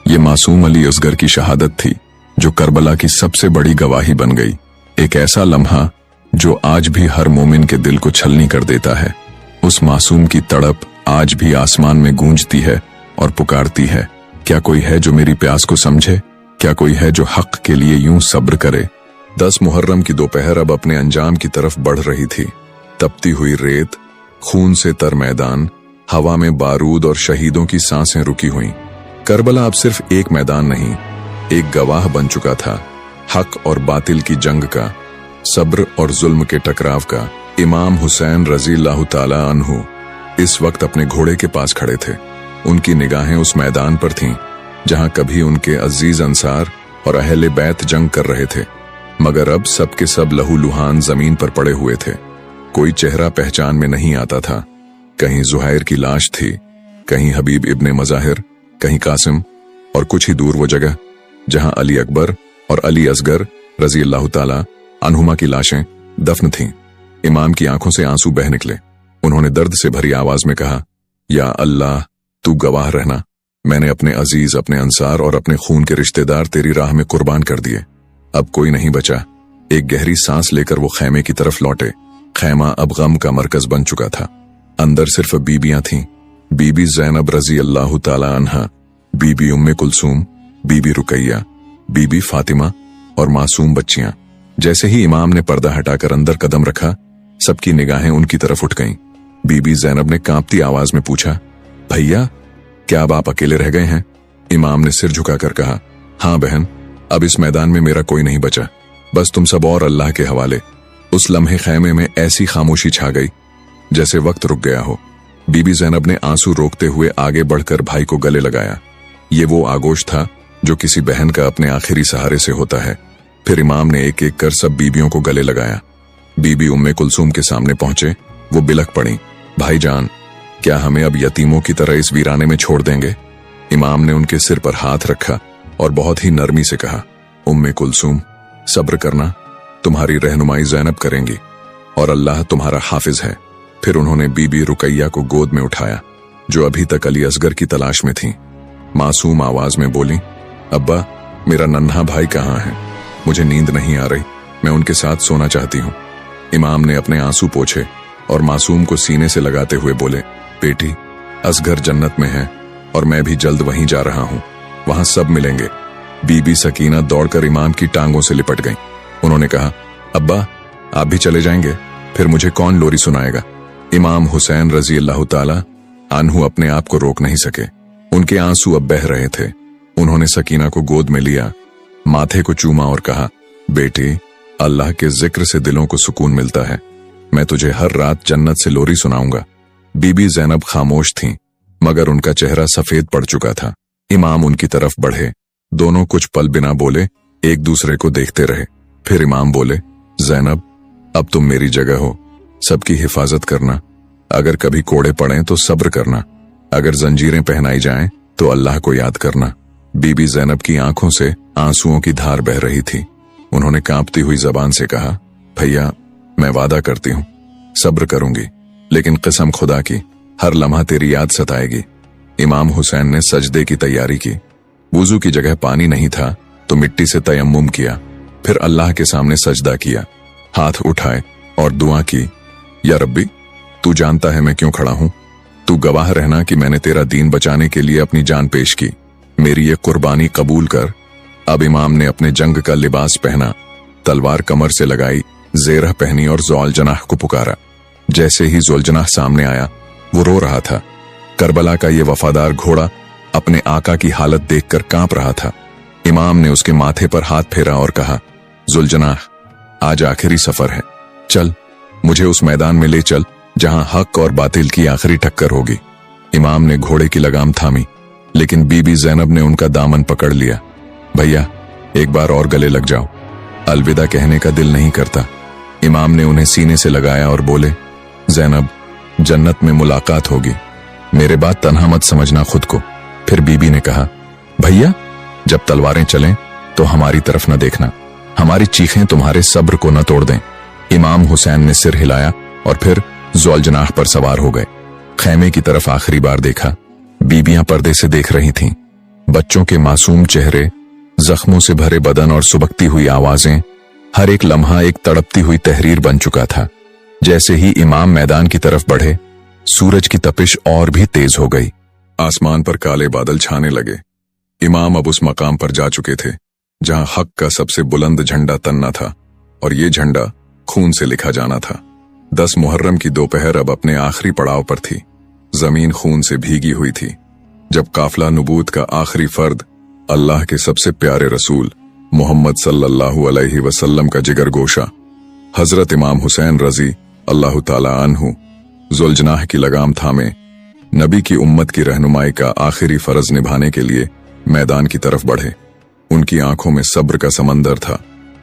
ये मासूम अली असगर की शहादत थी, जो करबला की सबसे बड़ी गवाही बन गई। एक ऐसा लम्हा जो आज भी हर मोमिन के दिल को छलनी कर देता है। उस मासूम की तड़प आज भी आसमान में गूंजती है और पुकारती है, क्या कोई है जो मेरी प्यास को समझे? क्या कोई है जो हक के लिए यूं सब्र करे? 10 मुहर्रम की दोपहर अब अपने अंजाम की तरफ बढ़ रही थी। तपती हुई रेत, खून से तर मैदान, हवा में बारूद और शहीदों की सांसें रुकी हुई। करबला अब सिर्फ एक मैदान नहीं, एक गवाह बन चुका था, हक और बातिल की जंग का। सब्र और जुल्म के टकराव का। इमाम हुसैन रजी अल्लाह ताला अन्हु इस वक्त अपने घोड़े के पास खड़े थे। उनकी निगाहें उस मैदान पर थीं जहां कभी उनके अजीज अंसार और अहले बैत जंग कर रहे थे, मगर अब सब के सब लहूलुहान जमीन पर पड़े हुए थे। कोई चेहरा पहचान में नहीं आता था। कहीं जुहैर की लाश थी, कहीं हबीब इब्ने मज़ाहिर, कहीं कासिम, और कुछ ही दूर वो जगह जहां अली अकबर और अली असगर रजी अल्लाह ताला अन्हुमा की लाशें दफन थीं। इमाम की आंखों से आंसू बह निकले। उन्होंने दर्द से भरी आवाज में कहा, या अल्लाह, तू गवाह रहना, मैंने अपने अजीज, अपने अंसार और अपने खून के रिश्तेदार तेरी राह में कुर्बान कर दिए। अब कोई नहीं बचा। एक गहरी सांस लेकर वो खैमे की तरफ लौटे। खैमा अब गम का मरकज बन चुका था। अंदर सिर्फ बीबियां थीं। बीबी ज़ैनब रजी अल्लाह ताला अन्हा, बीबी उम्मे कुलसूम, बीबी रुकैया, बीबी फातिमा और मासूम बच्चियां। जैसे ही इमाम ने पर्दा हटाकर अंदर कदम रखा, सबकी निगाहें उनकी तरफ उठ गईं। बीबी ज़ैनब ने कांपती आवाज में पूछा, भैया, क्या अब आप अकेले रह गए हैं? इमाम ने सिर झुकाकर कहा, हाँ बहन, अब इस मैदान में मेरा कोई नहीं बचा, बस तुम सब और अल्लाह के हवाले। उस लम्हे खैमे में ऐसी खामोशी छा गई जैसे वक्त रुक गया हो। बीबी ज़ैनब ने आंसू रोकते हुए आगे बढ़कर भाई को गले लगाया। ये वो आगोश था जो किसी बहन का अपने आखिरी सहारे से होता है। फिर इमाम ने एक एक कर सब बीबियों को गले लगाया। बीबी उम्मे कुलसूम के सामने पहुंचे। वो बिलख पड़ी, भाईजान, क्या हमें अब यतीमों की तरह इस वीराने में छोड़ देंगे? इमाम ने उनके सिर पर हाथ रखा और बहुत ही नरमी से कहा, उम्मे कुलसूम, सब्र करना, तुम्हारी रहनुमाई ज़ैनब करेंगी और अल्लाह तुम्हारा हाफिज है। फिर उन्होंने बीबी रुकैया को गोद में उठाया, जो अभी तक अली असगर की तलाश में थी। मासूम आवाज में बोली, अब्बा, मेरा नन्हा भाई कहाँ है? मुझे नींद नहीं आ रही, मैं उनके साथ सोना चाहती हूँ। इमाम ने अपने आंसू पोंछे और मासूम को सीने से लगाते हुए बोले, बेटी, असगर जन्नत में है और मैं भी जल्द वहीं जा रहा हूँ, वहां सब मिलेंगे। बीबी सकीना दौड़कर इमाम की टांगों से लिपट गईं। उन्होंने कहा, अब्बा, आप भी चले जाएंगे? फिर मुझे कौन लोरी सुनाएगा? इमाम हुसैन रजी अल्लाह ताला अन्हु अपने आप को रोक नहीं सके। उनके आंसू अब बह रहे थे। उन्होंने सकीना को गोद में लिया, माथे को चूमा और कहा, बेटी, अल्लाह के जिक्र से दिलों को सुकून मिलता है। मैं तुझे हर रात जन्नत से लोरी सुनाऊंगा। बीबी ज़ैनब खामोश थीं, मगर उनका चेहरा सफेद पड़ चुका था। इमाम उनकी तरफ बढ़े। दोनों कुछ पल बिना बोले एक दूसरे को देखते रहे। फिर इमाम बोले, ज़ैनब, अब तुम मेरी जगह हो, सबकी हिफाजत करना। अगर कभी कोड़े पड़ें तो सब्र करना, अगर जंजीरें पहनाई जाएं तो अल्लाह को याद करना। बीबी ज़ैनब की आंखों से आंसुओं की धार बह रही थी। उन्होंने कांपती हुई जबान से कहा, भैया, मैं वादा करती हूँ, सब्र करूंगी, लेकिन कसम खुदा की, हर लम्हा तेरी याद सताएगी। इमाम हुसैन ने सजदे की तैयारी की। वुजू की जगह पानी नहीं था तो मिट्टी से तयम्मुम किया। फिर अल्लाह के सामने सजदा किया, हाथ उठाए और दुआ की, या रब्बी, तू जानता है मैं क्यों खड़ा हूं। तू गवाह रहना कि मैंने तेरा दीन बचाने के लिए अपनी जान पेश की। मेरी ये कुर्बानी कबूल कर। अब इमाम ने अपने जंग का लिबास पहना, तलवार कमर से लगाई, जेरह पहनी और ज़ौलजनाह को पुकारा। जैसे ही ज़ौलजनाह सामने आया, वो रो रहा था। करबला का ये वफादार घोड़ा अपने आका की हालत देखकर कांप रहा था। इमाम ने उसके माथे पर हाथ फेरा और कहा, ज़ुलजनाह, आज आखिरी सफर है, चल, मुझे उस मैदान में ले चल जहां हक और बातिल की आखिरी टक्कर होगी। इमाम ने घोड़े की लगाम थामी, लेकिन बीबी ज़ैनब ने उनका दामन पकड़ लिया। भैया, एक बार और गले लग जाओ, अलविदा कहने का दिल नहीं करता। इमाम ने उन्हें सीने से लगाया और बोले, ज़ैनब, जन्नत में मुलाकात होगी, मेरे बाद तन्हा मत समझना खुद को। फिर बीबी ने कहा, भैया, जब तलवारें चलें तो हमारी तरफ न देखना, हमारी चीखें तुम्हारे सब्र को न तोड़ दें। इमाम हुसैन ने सिर हिलाया और फिर ज़ौलजनाह पर सवार हो गए। खैमे की तरफ आखिरी बार देखा। बीबियां पर्दे से देख रही थीं। बच्चों के मासूम चेहरे, जख्मों से भरे बदन और सुबकती हुई आवाजें, हर एक लम्हा एक तड़पती हुई तहरीर बन चुका था। जैसे ही इमाम मैदान की तरफ बढ़े, सूरज की तपिश और भी तेज हो गई। आसमान पर काले बादल छाने लगे। इमाम अब उस मकाम पर जा चुके थे जहां हक का सबसे बुलंद झंडा तन्ना था, और ये झंडा खून से लिखा जाना था। 10 मुहर्रम की दोपहर अब अपने आखिरी पड़ाव पर थी। जमीन खून से भीगी हुई थी जब काफिला नबूत का आखिरी फर्द, अल्लाह के सबसे प्यारे रसूल मोहम्मद सल्लल्लाहु अलैहि वसल्लम का जिगर गोशा हजरत इमाम हुसैन रजी अल्लाह ताला अन्हु जुल्जनाह की लगाम थामे नबी की उम्मत की रहनुमाई का आखिरी फर्ज निभाने के लिए मैदान की तरफ बढ़े। उनकी आंखों में सब्र का समंदर था,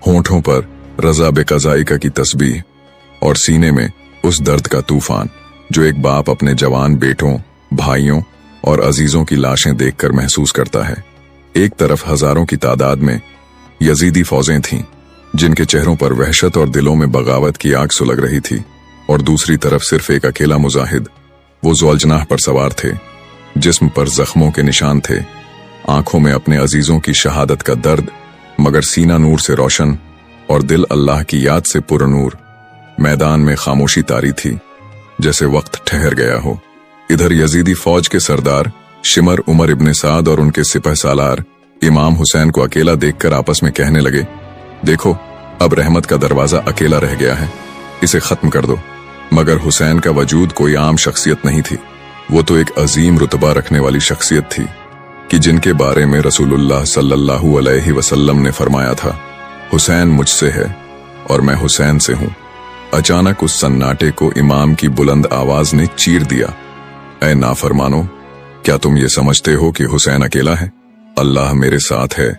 होंठों पर रजा बेक़ज़ाइका की तस्बीह और सीने में उस दर्द का तूफान जो एक बाप अपने जवान बेटों, भाइयों और अजीजों की लाशें देखकर महसूस करता है। एक तरफ हजारों की तादाद में यजीदी फौजें थीं जिनके चेहरों पर वहशत और दिलों में बगावत की आग सुलग रही थी, और दूसरी तरफ सिर्फ एक अकेला मुजाहिद, वो ज़ुल्जनाह पर सवार थे, जिस्म पर जख्मों के निशान थे, आंखों में अपने अजीजों की शहादत का दर्द, मगर सीना नूर से रोशन और दिल अल्लाह की याद से पुरनूर। मैदान में खामोशी तारी थी, जैसे वक्त ठहर गया हो। इधर यजीदी फौज के सरदार शिमर उमर इब्ने साद और उनके सिपह सालार इमाम हुसैन को अकेला देखकर आपस में कहने लगे, देखो अब रहमत का दरवाजा अकेला रह गया है, इसे खत्म कर दो। मगर हुसैन का वजूद कोई आम शख्सियत नहीं थी, वो तो एक अजीम रुतबा रखने वाली शख्सियत थी कि जिनके बारे में रसूलुल्लाह सल्लल्लाहु अलैहि वसल्लम ने फरमाया था, हुसैन मुझसे है और मैं हुसैन से हूं। अचानक उस सन्नाटे को इमाम की बुलंद आवाज ने चीर दिया, ऐ नाफरमानो, क्या तुम ये समझते हो कि हुसैन अकेला है? अल्लाह मेरे साथ है,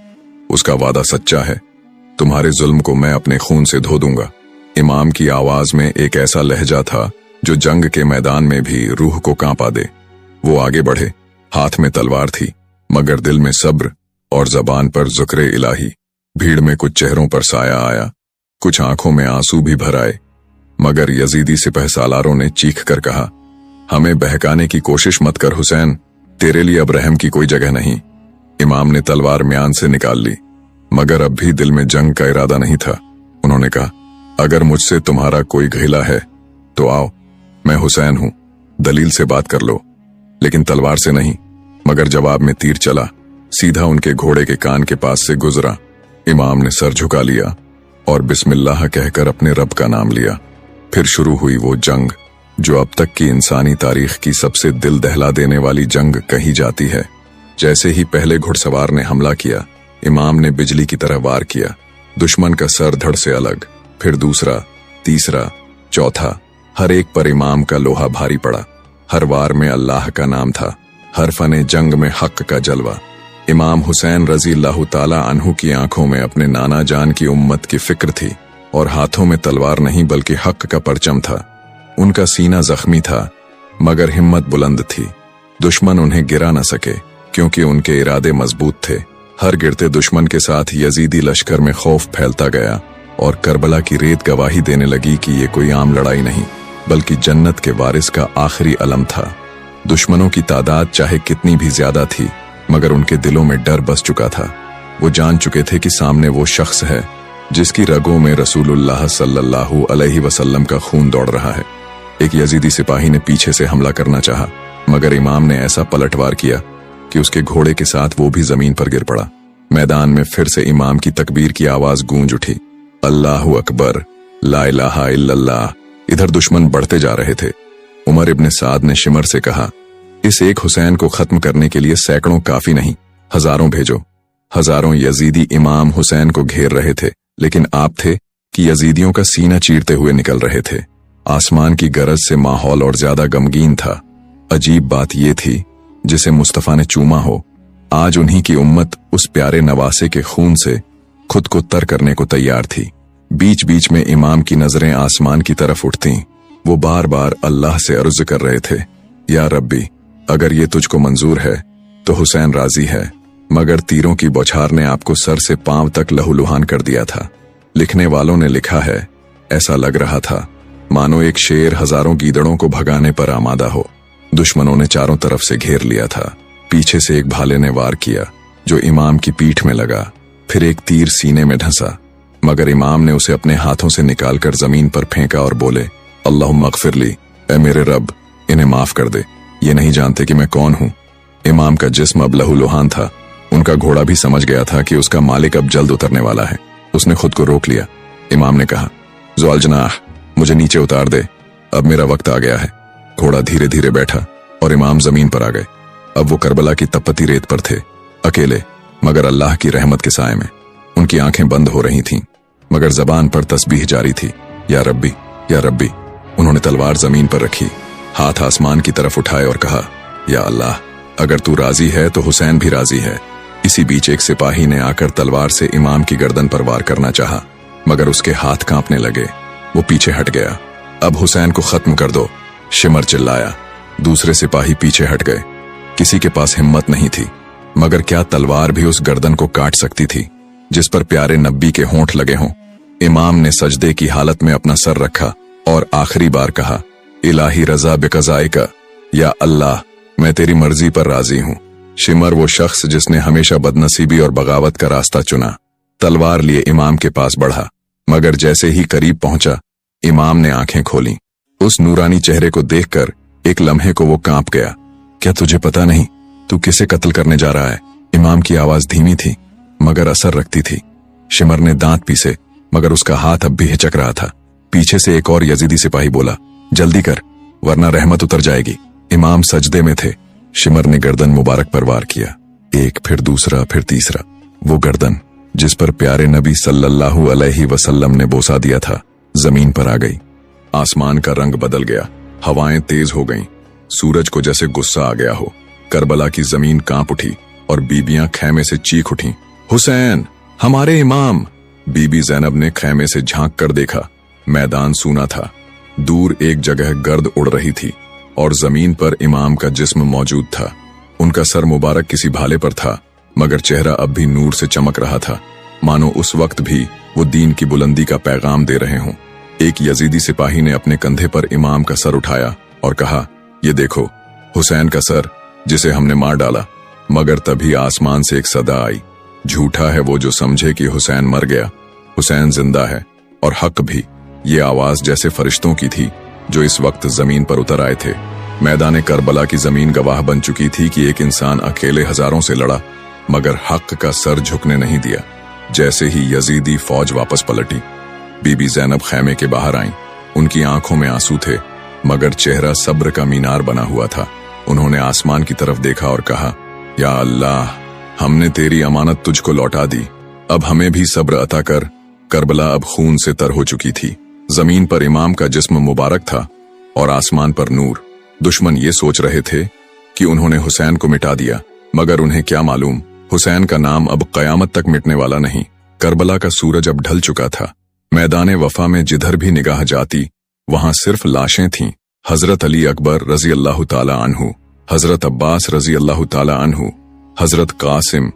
उसका वादा सच्चा है, तुम्हारे जुल्म को मैं अपने खून से धो दूंगा। इमाम की आवाज में एक ऐसा लहजा था जो जंग के मैदान में भी रूह को कांपा दे। वो आगे बढ़े, हाथ में तलवार थी मगर दिल में सब्र और जबान पर ज़िक्र इलाही। भीड़ में कुछ चेहरों पर साया आया, कुछ आंखों में आंसू भी भर आए, मगर यजीदी सिपह सालारों ने चीख कर कहा, हमें बहकाने की कोशिश मत कर हुसैन, तेरे लिए अब रहम की कोई जगह नहीं। इमाम ने तलवार म्यान से निकाल ली, मगर अब भी दिल में जंग का इरादा नहीं था। उन्होंने कहा, अगर मुझसे तुम्हारा कोई घिला है तो आओ, मैं हुसैन हूं, दलील से बात कर लो, लेकिन तलवार से नहीं। मगर जवाब में तीर चला, सीधा उनके घोड़े के कान के पास से गुजरा। इमाम ने सर झुका लिया और बिस्मिल्लाह कहकर अपने रब का नाम लिया। फिर शुरू हुई वो जंग जो अब तक की इंसानी तारीख की सबसे दिल दहला देने वाली जंग कही जाती है। जैसे ही पहले घुड़सवार ने हमला किया, इमाम ने बिजली की तरह वार किया। दुश्मन का सर धड़ से अलग, फिर दूसरा, तीसरा, चौथा, हर एक पर इमाम का लोहा भारी पड़ा। हर वार में अल्लाह का नाम था, हर फने जंग में हक का जलवा। इमाम हुसैन रजी अल्लाह ताला अन्हु की आंखों में अपने नाना जान की उम्मत की फिक्र थी और हाथों में तलवार नहीं बल्कि हक का परचम था। उनका सीना जख्मी था मगर हिम्मत बुलंद थी। दुश्मन उन्हें गिरा न सके क्योंकि उनके इरादे मजबूत थे। हर गिरते दुश्मन के साथ यजीदी लश्कर में खौफ फैलता गया और करबला की रेत गवाही देने लगी कि ये कोई आम लड़ाई नहीं बल्कि जन्नत के वारिस का आखिरी अलम था। दुश्मनों की तादाद चाहे कितनी भी ज्यादा थी मगर उनके दिलों में डर बस चुका था। वो जान चुके थे कि सामने वो शख्स है जिसकी रगों में रसूलुल्लाह सल्लल्लाहु अलैहि वसल्लम का खून दौड़ रहा है। एक यजीदी सिपाही ने पीछे से हमला करना चाहा मगर इमाम ने ऐसा पलटवार किया कि उसके घोड़े के साथ वो भी जमीन पर गिर पड़ा। मैदान में फिर से इमाम की तकबीर की आवाज गूंज उठी, अल्लाहु अकबर, ला इलाहा इल्लल्लाह। इधर दुश्मन बढ़ते जा रहे थे। उमर इब्ने साद ने शिमर से कहा, इस एक हुसैन को खत्म करने के लिए सैकड़ों काफी नहीं, हजारों भेजो। हजारों यजीदी इमाम हुसैन को घेर रहे थे, लेकिन आप थे कि यजीदियों का सीना चीरते हुए निकल रहे थे। आसमान की गरज से माहौल और ज्यादा गमगीन था। अजीब बात यह थी जिसे मुस्तफा ने चूमा हो, आज उन्हीं की उम्मत उस प्यारे नवासे के खून से खुद को तर करने को तैयार थी। बीच बीच में इमाम की नजरें आसमान की तरफ उठतीं। वो बार बार अल्लाह से अर्ज कर रहे थे, या रब्बी, अगर ये तुझको मंजूर है तो हुसैन राजी है। मगर तीरों की बौछार ने आपको सर से पांव तक लहूलुहान कर दिया था। लिखने वालों ने लिखा है, ऐसा लग रहा था मानो एक शेर हजारों गीदड़ों को भगाने पर आमादा हो। दुश्मनों ने चारों तरफ से घेर लिया था। पीछे से एक भाले ने वार किया जो इमाम की पीठ में लगा, फिर एक तीर सीने में ढंसा, मगर इमाम ने उसे अपने हाथों से निकालकर जमीन पर फेंका और बोले, अल्लाहुम्मा अग़फ़िरली, ऐ मेरे रब, इन्हें माफ कर दे, ये नहीं जानते कि मैं कौन हूं। इमाम का जिस्म अब लहूलुहान था। उनका घोड़ा भी समझ गया था कि उसका मालिक अब जल्द उतरने वाला है। उसने खुद को रोक लिया। इमाम ने कहा, ज़ुल्जनाह, मुझे नीचे उतार दे, अब मेरा वक्त आ गया है। घोड़ा धीरे धीरे बैठा और इमाम जमीन पर आ गए। अब वो करबला की तपती रेत पर थे, अकेले, मगर अल्लाह की रहमत के साए में। उनकी आंखें बंद हो रही थीं, मगर जबान पर तस्बीह जारी थी। या रब्बी, या रब्बी। उन्होंने तलवार जमीन पर रखी, हाथ आसमान की तरफ उठाए और कहा, या अल्लाह, अगर तू राजी है तो हुसैन भी राजी है। इसी बीच एक सिपाही ने आकर तलवार से इमाम की गर्दन पर वार करना चाहा, मगर उसके हाथ कांपने लगे, वो पीछे हट गया। अब हुसैन को खत्म कर दो, शिमर चिल्लाया। दूसरे सिपाही पीछे हट गए। किसी के पास हिम्मत नहीं थी, मगर क्या तलवार भी उस गर्दन को काट सकती थी जिस पर प्यारे नब्बी के होंठ लगे हों। इमाम ने सजदे की हालत में अपना सर रखा और आखिरी बार कहा, इलाही रजा बिक़ज़ाइका, या अल्लाह, मैं तेरी मर्जी पर राजी हूं। शिमर वो शख्स जिसने हमेशा बदनसीबी और बगावत का रास्ता चुना, तलवार लिए इमाम के पास बढ़ा, मगर जैसे ही करीब पहुंचा, इमाम ने आंखें खोली। उस नूरानी चेहरे को देखकर एक लम्हे को वो कांप गया। क्या तुझे पता नहीं तू किसे कत्ल करने जा रहा है? इमाम की आवाज धीमी थी मगर असर रखती थी। शिमर ने दांत पीसे, मगर उसका हाथ अब भी हिचक रहा था। पीछे से एक और यजीदी सिपाही बोला, जल्दी कर वरना रहमत उतर जाएगी। इमाम सजदे में थे। शिमर ने गर्दन मुबारक पर वार किया, एक, फिर दूसरा, फिर तीसरा। वो गर्दन जिस पर प्यारे नबी सल्लल्लाहु अलैहि वसल्लम ने बोसा दिया था, जमीन पर आ गई। आसमान का रंग बदल गया, हवाएं तेज हो गईं, सूरज को जैसे गुस्सा आ गया हो। करबला की जमीन कांप उठी और बीबियां खैमे से चीख उठीं, हुसैन, हमारे इमाम। बीबी ज़ैनब ने खैमे से झांक कर देखा, मैदान सूना था। दूर एक जगह गर्द उड़ रही थी और जमीन पर इमाम का जिस्म मौजूद था। उनका सर मुबारक किसी भाले पर था, मगर चेहरा अब भी नूर से चमक रहा था, मानो उस वक्त भी वो दीन की बुलंदी का पैगाम दे रहे हों। एक यजीदी सिपाही ने अपने कंधे पर इमाम का सर उठाया और कहा, ये देखो हुसैन का सर जिसे हमने मार डाला। मगर तभी आसमान से एक सदा आई, झूठा है वो जो समझे कि हुसैन मर गया, हुसैन जिंदा है और हक भी। ये आवाज जैसे फरिश्तों की थी जो इस वक्त जमीन पर उतर आए थे। मैदान करबला की जमीन गवाह बन चुकी थी कि एक इंसान अकेले हजारों से लड़ा, मगर हक का सर झुकने नहीं दिया। जैसे ही यजीदी फौज वापस पलटी, बीबी ज़ैनब खैमे के बाहर आईं। उनकी आंखों में आंसू थे, मगर चेहरा सब्र का मीनार बना हुआ था। उन्होंने आसमान की तरफ देखा और कहा, या अल्लाह, हमने तेरी अमानत तुझको लौटा दी, अब हमें भी सब्र अता कर। करबला अब खून से तर हो चुकी थी। जमीन पर इमाम का जिस्म मुबारक था और आसमान पर नूर। दुश्मन ये सोच रहे थे कि उन्होंने हुसैन को मिटा दिया, मगर उन्हें क्या मालूम, हुसैन का नाम अब कयामत तक मिटने वाला नहीं। करबला का सूरज अब ढल चुका था। मैदान वफा में जिधर भी निगाह जाती, वहां सिर्फ लाशें थीं। हजरत अली अकबर रजी अल्लाह ताला अन्हु, हजरत अब्बास रजी अल्लाह ताला अन्हु, हजरत कासिम,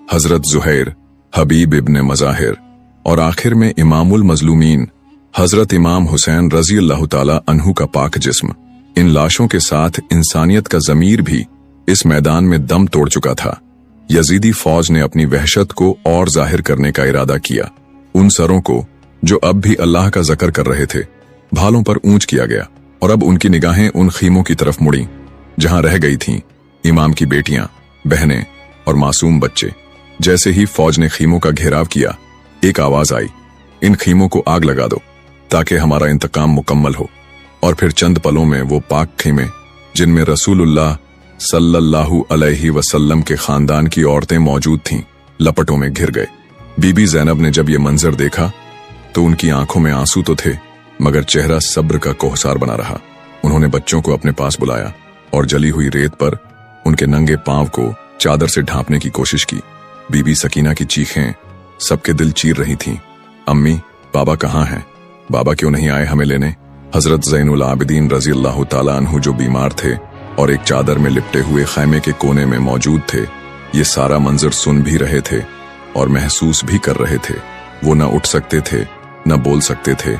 हजरत जुहैर, हबीब इब्न मजाहिर और आखिर में इमामुल मजलूमीन हजरत इमाम हुसैन रजी अल्लाह ताला अन्हु का पाक जिस्म। इन लाशों के साथ इंसानियत का जमीर भी इस मैदान में दम तोड़ चुका था। यजीदी फौज ने अपनी वहशत को और जाहिर करने का इरादा किया। उन सरों को जो अब भी अल्लाह का जिक्र कर रहे थे, भालों पर ऊंच किया गया और अब उनकी निगाहें उन खीमों की तरफ मुड़ी जहां रह गई थीं इमाम की बेटियां, बहनें और मासूम बच्चे। जैसे ही फौज ने खीमों का घेराव किया, एक आवाज आई, इन खीमों को आग लगा दो ताकि हमारा इंतकाम मुकम्मल हो। और फिर चंद पलों में वो पाक खीमें जिनमें रसूलुल्लाह सल्लल्लाहु अलैहि वसल्लम के खानदान की औरतें मौजूद थीं, लपटों में घिर गए। बीबी ज़ैनब ने जब ये मंजर देखा तो उनकी आंखों में आंसू तो थे, मगर चेहरा सब्र का कोहसार बना रहा। उन्होंने बच्चों को अपने पास बुलाया और जली हुई रेत पर उनके नंगे पांव को चादर से ढांपने की कोशिश की। बीबी सकीना की चीखें सबके दिल चीर रही थीं। अम्मी, बाबा कहाँ हैं? बाबा क्यों नहीं आए हमें लेने? हजरत ज़ैनुल आबिदीन रजी अल्लाह ताला अन्हु जो बीमार थे और एक चादर में लिपटे हुए खैमे के कोने में मौजूद थे, ये सारा मंजर सुन भी रहे थे और महसूस भी कर रहे थे। वो न उठ सकते थे, न बोल सकते थे,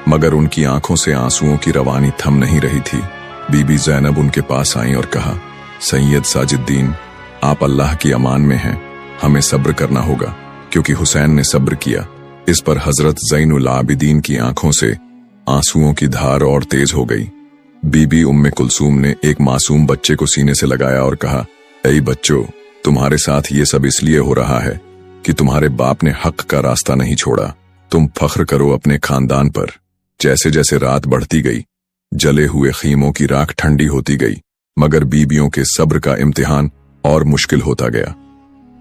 मगर उनकी आंखों से आंसुओं की रवानी थम नहीं रही थी। बीबी ज़ैनब उनके पास आई और कहा, सैयद साजिद्दीन, आप अल्लाह की अमान में हैं, हमें सब्र करना होगा क्योंकि हुसैन ने सब्र किया। इस पर हजरत ज़ैनुल आबिदीन की आंखों से आंसुओं की धार और तेज हो गई। बीबी उम्मे कुलसूम ने एक मासूम बच्चे को सीने से लगाया और कहा, ऐ बच्चों, तुम्हारे साथ ये सब इसलिए हो रहा है कि तुम्हारे बाप ने हक का रास्ता नहीं छोड़ा। तुम फख्र करो अपने खानदान पर। जैसे जैसे रात बढ़ती गई, जले हुए खीमों की राख ठंडी होती गई, मगर बीबियों के सब्र का इम्तिहान और मुश्किल होता गया।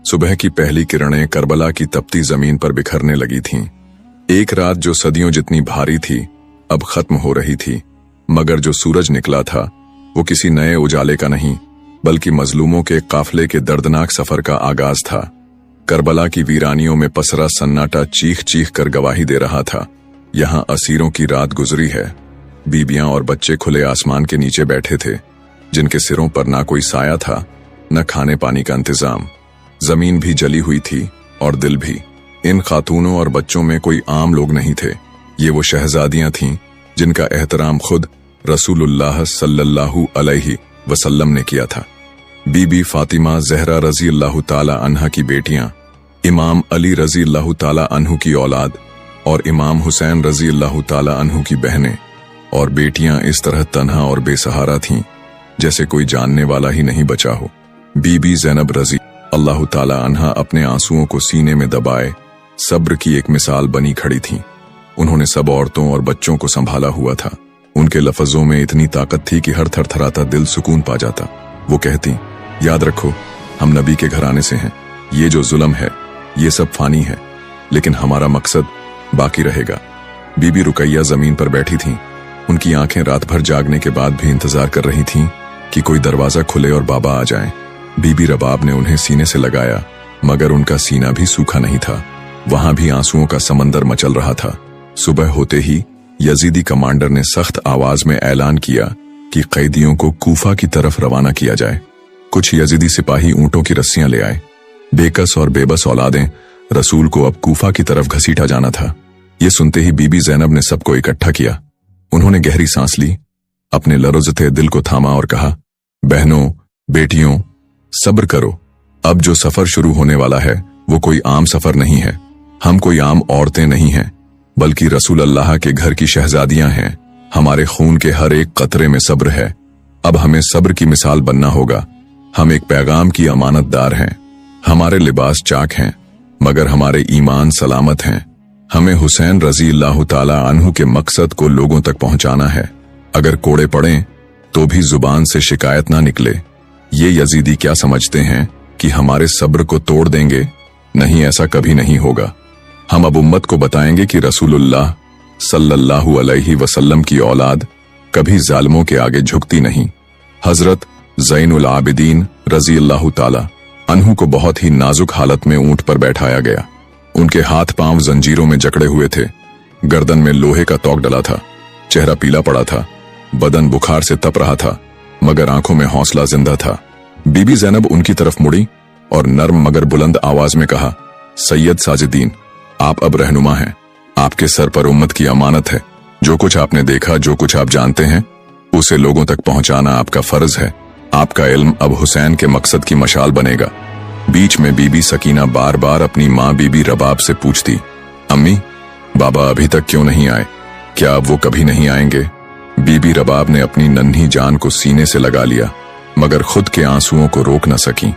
सुबह की पहली किरणें करबला की तपती जमीन पर बिखरने लगी थीं। एक रात जो सदियों जितनी भारी थी, अब खत्म हो रही थी, मगर जो सूरज निकला था वो किसी नए उजाले का नहीं बल्कि मजलूमों के काफले के दर्दनाक सफर का आगाज था। करबला की वीरानियों में पसरा सन्नाटा चीख चीख कर गवाही दे रहा था, यहाँ असीरों की रात गुजरी है। बीबियां और बच्चे खुले आसमान के नीचे बैठे थे, जिनके सिरों पर ना कोई साया था न खाने पानी का इंतजाम। जमीन भी जली हुई थी और दिल भी। इन खातूनों और बच्चों में कोई आम लोग नहीं थे, ये वो शहजादियां थीं जिनका एहतराम खुद रसूलुल्लाह सल्लल्लाहु अलैहि वसल्लम ने किया था। बीबी फातिमा ज़हरा रजी अल्लाह ताला अन्हा की बेटियां, इमाम अली रजी अल्लाह ताला अन्हु की औलाद और इमाम हुसैन रजी अल्लाह ताला अन्हु की बहनें और बेटियां इस तरह तन्हा और बेसहारा थीं जैसे कोई जानने वाला ही नहीं बचा हो। बीबी ज़ैनब रजी अल्लाह ताला अन्हा अपने आंसुओं को सीने में दबाए सब्र की एक मिसाल बनी खड़ी थीं। उन्होंने सब औरतों और बच्चों को संभाला हुआ था। उनके लफ्जों में इतनी ताकत थी कि हर थरथराता दिल सुकून पा जाता। वो कहती, याद रखो हम नबी के घराने से हैं, ये जो जुल्म है ये सब फानी है, लेकिन हमारा मकसद बाकी रहेगा। बीबी रुकैया जमीन पर बैठी थीं। उनकी आंखें रात भर जागने के बाद भी इंतजार कर रही थीं कि कोई दरवाजा खुले और बाबा आ जाएं। बीबी रबाब ने उन्हें सीने से लगाया, मगर उनका सीना भी सूखा नहीं था, वहां भी आंसुओं का समंदर मचल रहा था। सुबह होते ही यजीदी कमांडर ने सख्त आवाज में ऐलान किया कि कैदियों को कूफा की तरफ रवाना किया जाए। कुछ यजीदी सिपाही ऊंटों की रस्सियां ले आए। बेकस और बेबस औलादें रसूल को अब कूफा की तरफ घसीटा जाना था। ये सुनते ही बीबी ज़ैनब ने सबको इकट्ठा किया। उन्होंने गहरी सांस ली, अपने लरज़ते दिल को थामा और कहा, बहनों बेटियों सब्र करो, अब जो सफर शुरू होने वाला है वो कोई आम सफर नहीं है। हम कोई आम औरतें नहीं हैं, बल्कि रसूल अल्लाह के घर की शहजादियां हैं। हमारे खून के हर एक कतरे में सब्र है। अब हमें सब्र की मिसाल बनना होगा। हम एक पैगाम की अमानतदार हैं। हमारे लिबास चाक हैं, मगर हमारे ईमान सलामत हैं। हमें हुसैन रजी अल्लाह ताला अन्हु के मकसद को लोगों तक पहुंचाना है। अगर कोड़े पड़ें तो भी जुबान से शिकायत ना निकले। ये यजीदी क्या समझते हैं कि हमारे सब्र को तोड़ देंगे? नहीं, ऐसा कभी नहीं होगा। हम अब उम्मत को बताएंगे कि रसूलुल्लाह सल्लल्लाहु अलैहि वसल्लम की औलाद कभी जालिमों के आगे झुकती नहीं। हजरत ज़ैनुल आबिदीन रजी अल्लाह ताला अन्हु को बहुत ही नाजुक हालत में ऊंट पर बैठाया गया। उनके हाथ पांव जंजीरों में जकड़े हुए थे, गर्दन में लोहे का तोक डला था, चेहरा पीला पड़ा था, बदन बुखार से तप रहा था, मगर आंखों में हौसला जिंदा था। बीबी ज़ैनब उनकी तरफ मुड़ी और नर्म मगर बुलंद आवाज में कहा, सैयद साजिदीन, आप अब रहनुमा हैं। आपके सर पर उम्मत की अमानत है। जो कुछ आपने देखा, जो कुछ आप जानते हैं, उसे लोगों तक पहुंचाना आपका फर्ज है। आपका इल्म अब हुसैन के मकसद की मशाल बनेगा। बीच में बीबी सकीना बार बार अपनी माँ बीबी रबाब से पूछती, अम्मी बाबा अभी तक क्यों नहीं आए? क्या अब वो कभी नहीं आएंगे? बीबी रबाब ने अपनी नन्ही जान को सीने से लगा लिया, मगर खुद के आंसुओं को रोक न सकी।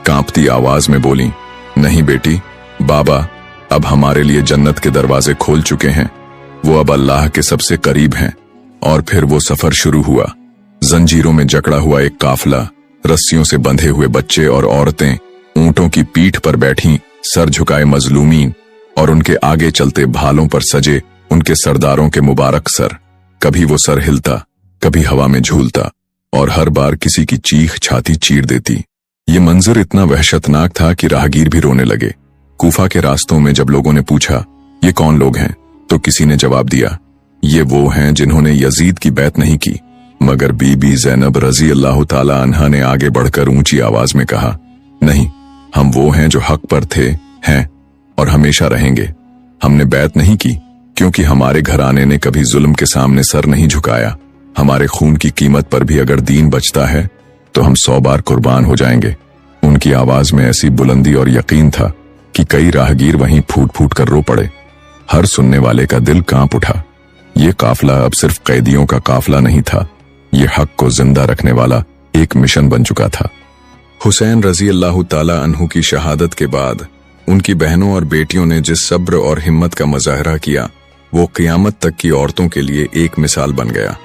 कांपती आवाज में बोली, नहीं बेटी, बाबा अब हमारे लिए जन्नत के दरवाजे खोल चुके हैं। वो अब अल्लाह के सबसे करीब हैं। और फिर वो सफर शुरू हुआ। जंजीरों में जकड़ा हुआ एक काफला, रस्सियों से बंधे हुए बच्चे और औरतें, ऊंटों की पीठ पर बैठी सर झुकाए मजलूमीन और उनके आगे चलते भालों पर सजे उनके सरदारों के मुबारक सर। कभी वो सर हिलता, कभी हवा में झूलता और हर बार किसी की चीख छाती चीर देती। ये मंजर इतना वहशतनाक था कि राहगीर भी रोने लगे। कूफा के रास्तों में जब लोगों ने पूछा, ये कौन लोग हैं, तो किसी ने जवाब दिया, ये वो हैं जिन्होंने यजीद की बैत नहीं की। मगर बीबी ज़ैनब रजी अल्लाह ताला अन्हा ने आगे बढ़कर ऊंची आवाज में कहा, नहीं, हम वो हैं जो हक पर थे, हैं और हमेशा रहेंगे। हमने बैत नहीं की क्योंकि हमारे घराने ने कभी जुल्म के सामने सर नहीं झुकाया। हमारे खून की कीमत पर भी अगर दीन बचता है तो हम 100 बार कुर्बान हो जाएंगे। उनकी आवाज में ऐसी बुलंदी और यकीन था कि कई राहगीर वहीं फूट फूट कर रो पड़े। हर सुनने वाले का दिल कांप उठा। ये काफला अब सिर्फ कैदियों का काफला नहीं था, ये हक को जिंदा रखने वाला एक मिशन बन चुका था। हुसैन रजी अल्लाह ताला अन्हु की शहादत के बाद उनकी बहनों और बेटियों ने जिस सब्र और हिम्मत का मुजाहरा किया, वो क़यामत तक की औरतों के लिए एक मिसाल बन गया।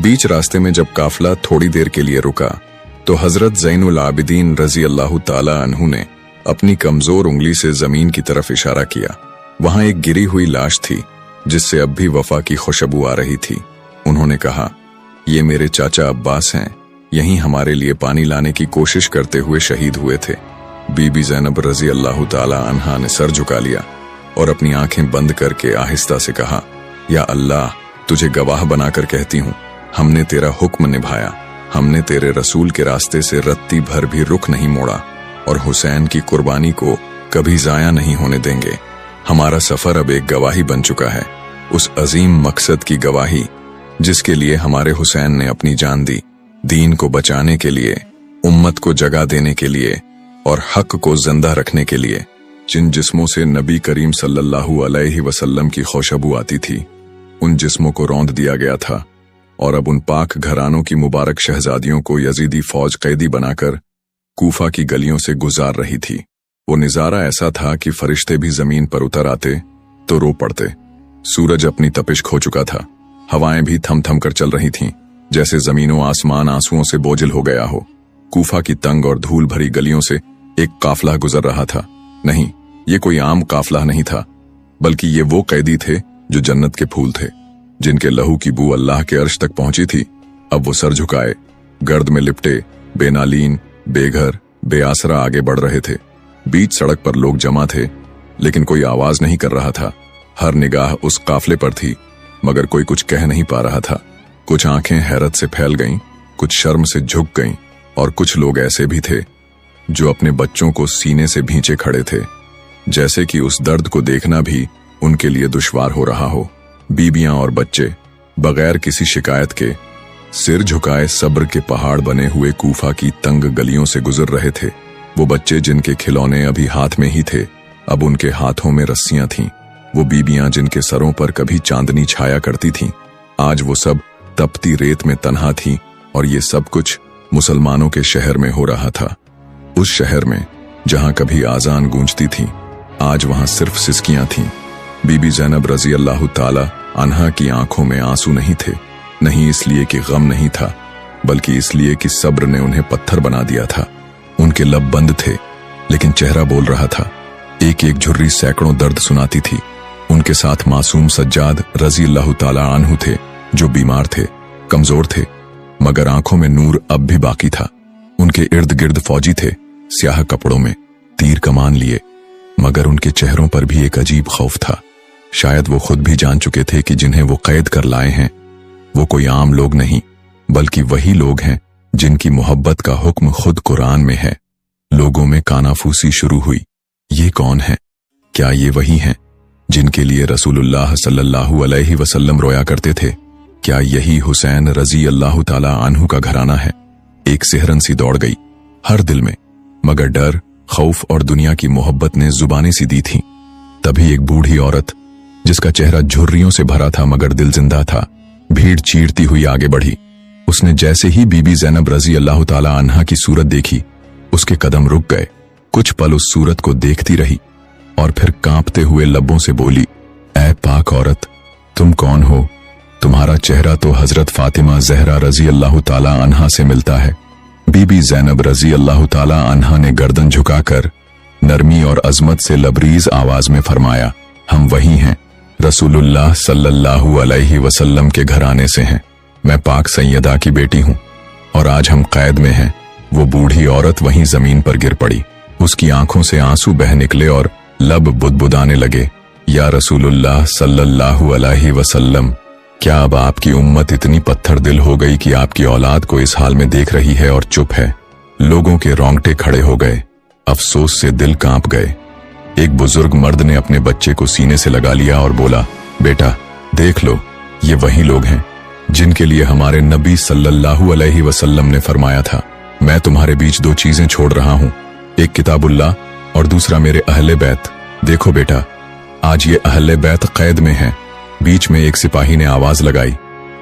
बीच रास्ते में जब काफला थोड़ी देर के लिए रुका तो हजरत ज़ैनुल आबिदीन रजी अल्लाह ताला अन्हु ने अपनी कमजोर उंगली से जमीन की तरफ इशारा किया। वहां एक गिरी हुई लाश थी जिससे अब भी वफा की खुशबू आ रही थी। उन्होंने कहा, ये मेरे चाचा अब्बास हैं, यहीं हमारे लिए पानी लाने की कोशिश करते हुए शहीद हुए थे। बीबी ज़ैनब रजी अल्लाह ताला अन्हा ने सर झुका लिया और अपनी आंखें बंद करके आहिस्ता से कहा, या अल्लाह, तुझे गवाह बनाकर कहती हूँ, हमने तेरा हुक्म निभाया, हमने तेरे रसूल के रास्ते से रत्ती भर भी रुख नहीं मोड़ा और हुसैन की कुर्बानी को कभी जाया नहीं होने देंगे। हमारा सफर अब एक गवाही बन चुका है, उस अजीम मकसद की गवाही जिसके लिए हमारे हुसैन ने अपनी जान दी, दीन को बचाने के लिए, उम्मत को जगा देने के लिए और हक को जिंदा रखने के लिए। जिन जिस्मों से नबी करीम सल्लल्लाहु अलैहि वसल्लम की खुशबू आती थी, उन जिस्मों को रौंद दिया गया था और अब उन पाक घरानों की मुबारक शहजादियों को यजीदी फौज कैदी बनाकर कूफा की गलियों से गुजार रही थी। वो नजारा ऐसा था कि फरिश्ते भी जमीन पर उतर आते तो रो पड़ते। सूरज अपनी तपिश खो चुका था, हवाएं भी थम थम कर चल रही थीं, जैसे जमीनों आसमान आंसुओं से बोझिल हो गया हो। कूफा की तंग और धूल भरी गलियों से एक काफिला गुजर रहा था। नहीं, ये कोई आम काफिला नहीं था, बल्कि ये वो कैदी थे जो जन्नत के फूल थे, जिनके लहू की बू अल्लाह के अर्श तक पहुंची थी। अब वो सर झुकाए, गर्द में लिपटे, बेनालीन, बेघर, बेआसरा आगे बढ़ रहे थे। बीच सड़क पर लोग जमा थे, लेकिन कोई आवाज नहीं कर रहा था। हर निगाह उस काफिले पर थी, मगर कोई कुछ कह नहीं पा रहा था। कुछ आंखें हैरत से फैल गईं, कुछ शर्म से झुक गईं, और कुछ लोग ऐसे भी थे जो अपने बच्चों को सीने से भींचे खड़े थे, जैसे कि उस दर्द को देखना भी उनके लिए दुश्वार हो रहा हो। बीबियां और बच्चे बगैर किसी शिकायत के सिर झुकाए सब्र के पहाड़ बने हुए कूफा की तंग गलियों से गुजर रहे थे। वो बच्चे जिनके खिलौने अभी हाथ में ही थे, अब उनके हाथों में रस्सियां थीं। वो बीबियां जिनके सरों पर कभी चांदनी छाया करती थीं, आज वो सब तपती रेत में तन्हा थीं, और ये सब कुछ मुसलमानों के शहर में हो रहा था। उस शहर में जहां कभी आजान गूंजती थी, आज वहां सिर्फ सिसकियां थीं। बीबी ज़ैनब रजी अल्लाह ताला अन्हा की आंखों में आंसू नहीं थे, नहीं इसलिए कि गम नहीं था, बल्कि इसलिए कि सब्र ने उन्हें पत्थर बना दिया था। उनके लब बंद थे, लेकिन चेहरा बोल रहा था। एक एक झुर्री सैकड़ों दर्द सुनाती थी। उनके साथ मासूम सज्जाद रजी अल्लाह ताला अन्हु थे, जो बीमार थे, कमजोर थे, मगर आंखों में नूर अब भी बाकी था। उनके इर्द गिर्द फौजी थे, स्याह कपड़ों में, तीर कमान लिए, मगर उनके चेहरों पर भी एक अजीब खौफ था। शायद वो खुद भी जान चुके थे कि जिन्हें वो कैद कर लाए हैं, वो कोई आम लोग नहीं, बल्कि वही लोग हैं जिनकी मोहब्बत का हुक्म खुद कुरान में है। लोगों में कानाफूसी शुरू हुई। ये कौन है? क्या ये वही हैं जिनके लिए रसूलुल्लाह सल्लल्लाहु अलैहि वसल्लम रोया करते थे? क्या यही हुसैन रजी अल्लाह ताला अन्हु का घराना है? एक सिहरन सी दौड़ गई हर दिल में, मगर डर, खौफ और दुनिया की मोहब्बत ने जुबानें सी दी थीं। तभी एक बूढ़ी औरत, जिसका चेहरा झुर्रियों से भरा था मगर दिल जिंदा था, भीड़ चीरती हुई आगे बढ़ी। उसने जैसे ही बीबी ज़ैनब रजी अल्लाह ताला अन्हा की सूरत देखी, उसके कदम रुक गए। कुछ पल उस सूरत को देखती रही और फिर कांपते हुए लबों से बोली, ऐ पाक औरत, तुम कौन हो? तुम्हारा चेहरा तो हजरत फातिमा ज़हरा रजी अल्लाह ताला अन्हा से मिलता है। बीबी ज़ैनब रजी अल्लाह ताला अन्हा ने गर्दन झुकाकर नरमी और अजमत से लबरीज आवाज में फरमाया, हम वही हैं, रसूलुल्लाह सल्लल्लाहु अलैहि वसल्लम के घराने से हैं। मैं पाक सैयदा की बेटी हूं और आज हम कैद में हैं। वो बूढ़ी औरत वहीं जमीन पर गिर पड़ी। उसकी आंखों से आंसू बह निकले और लब बुदबुदाने लगे। या रसूलुल्लाह सल्लल्लाहु अलैहि वसल्लम, क्या अब आपकी उम्मत इतनी पत्थर दिल हो गई कि आपकी औलाद को इस हाल में देख रही है और चुप है? लोगों के रोंगटे खड़े हो गए, अफसोस से दिल कांप गए। एक बुजुर्ग मर्द ने अपने बच्चे को सीने से लगा लिया और बोला, बेटा देख लो, ये वही लोग हैं जिनके लिए हमारे नबी सल्लल्लाहु अलैहि वसल्लम ने फरमाया था, मैं तुम्हारे बीच दो चीजें छोड़ रहा हूं, एक किताबुल्लाह और दूसरा मेरे अहले बैत। देखो बेटा, आज ये अहले बैत कैद में हैं। बीच में एक सिपाही ने आवाज लगाई,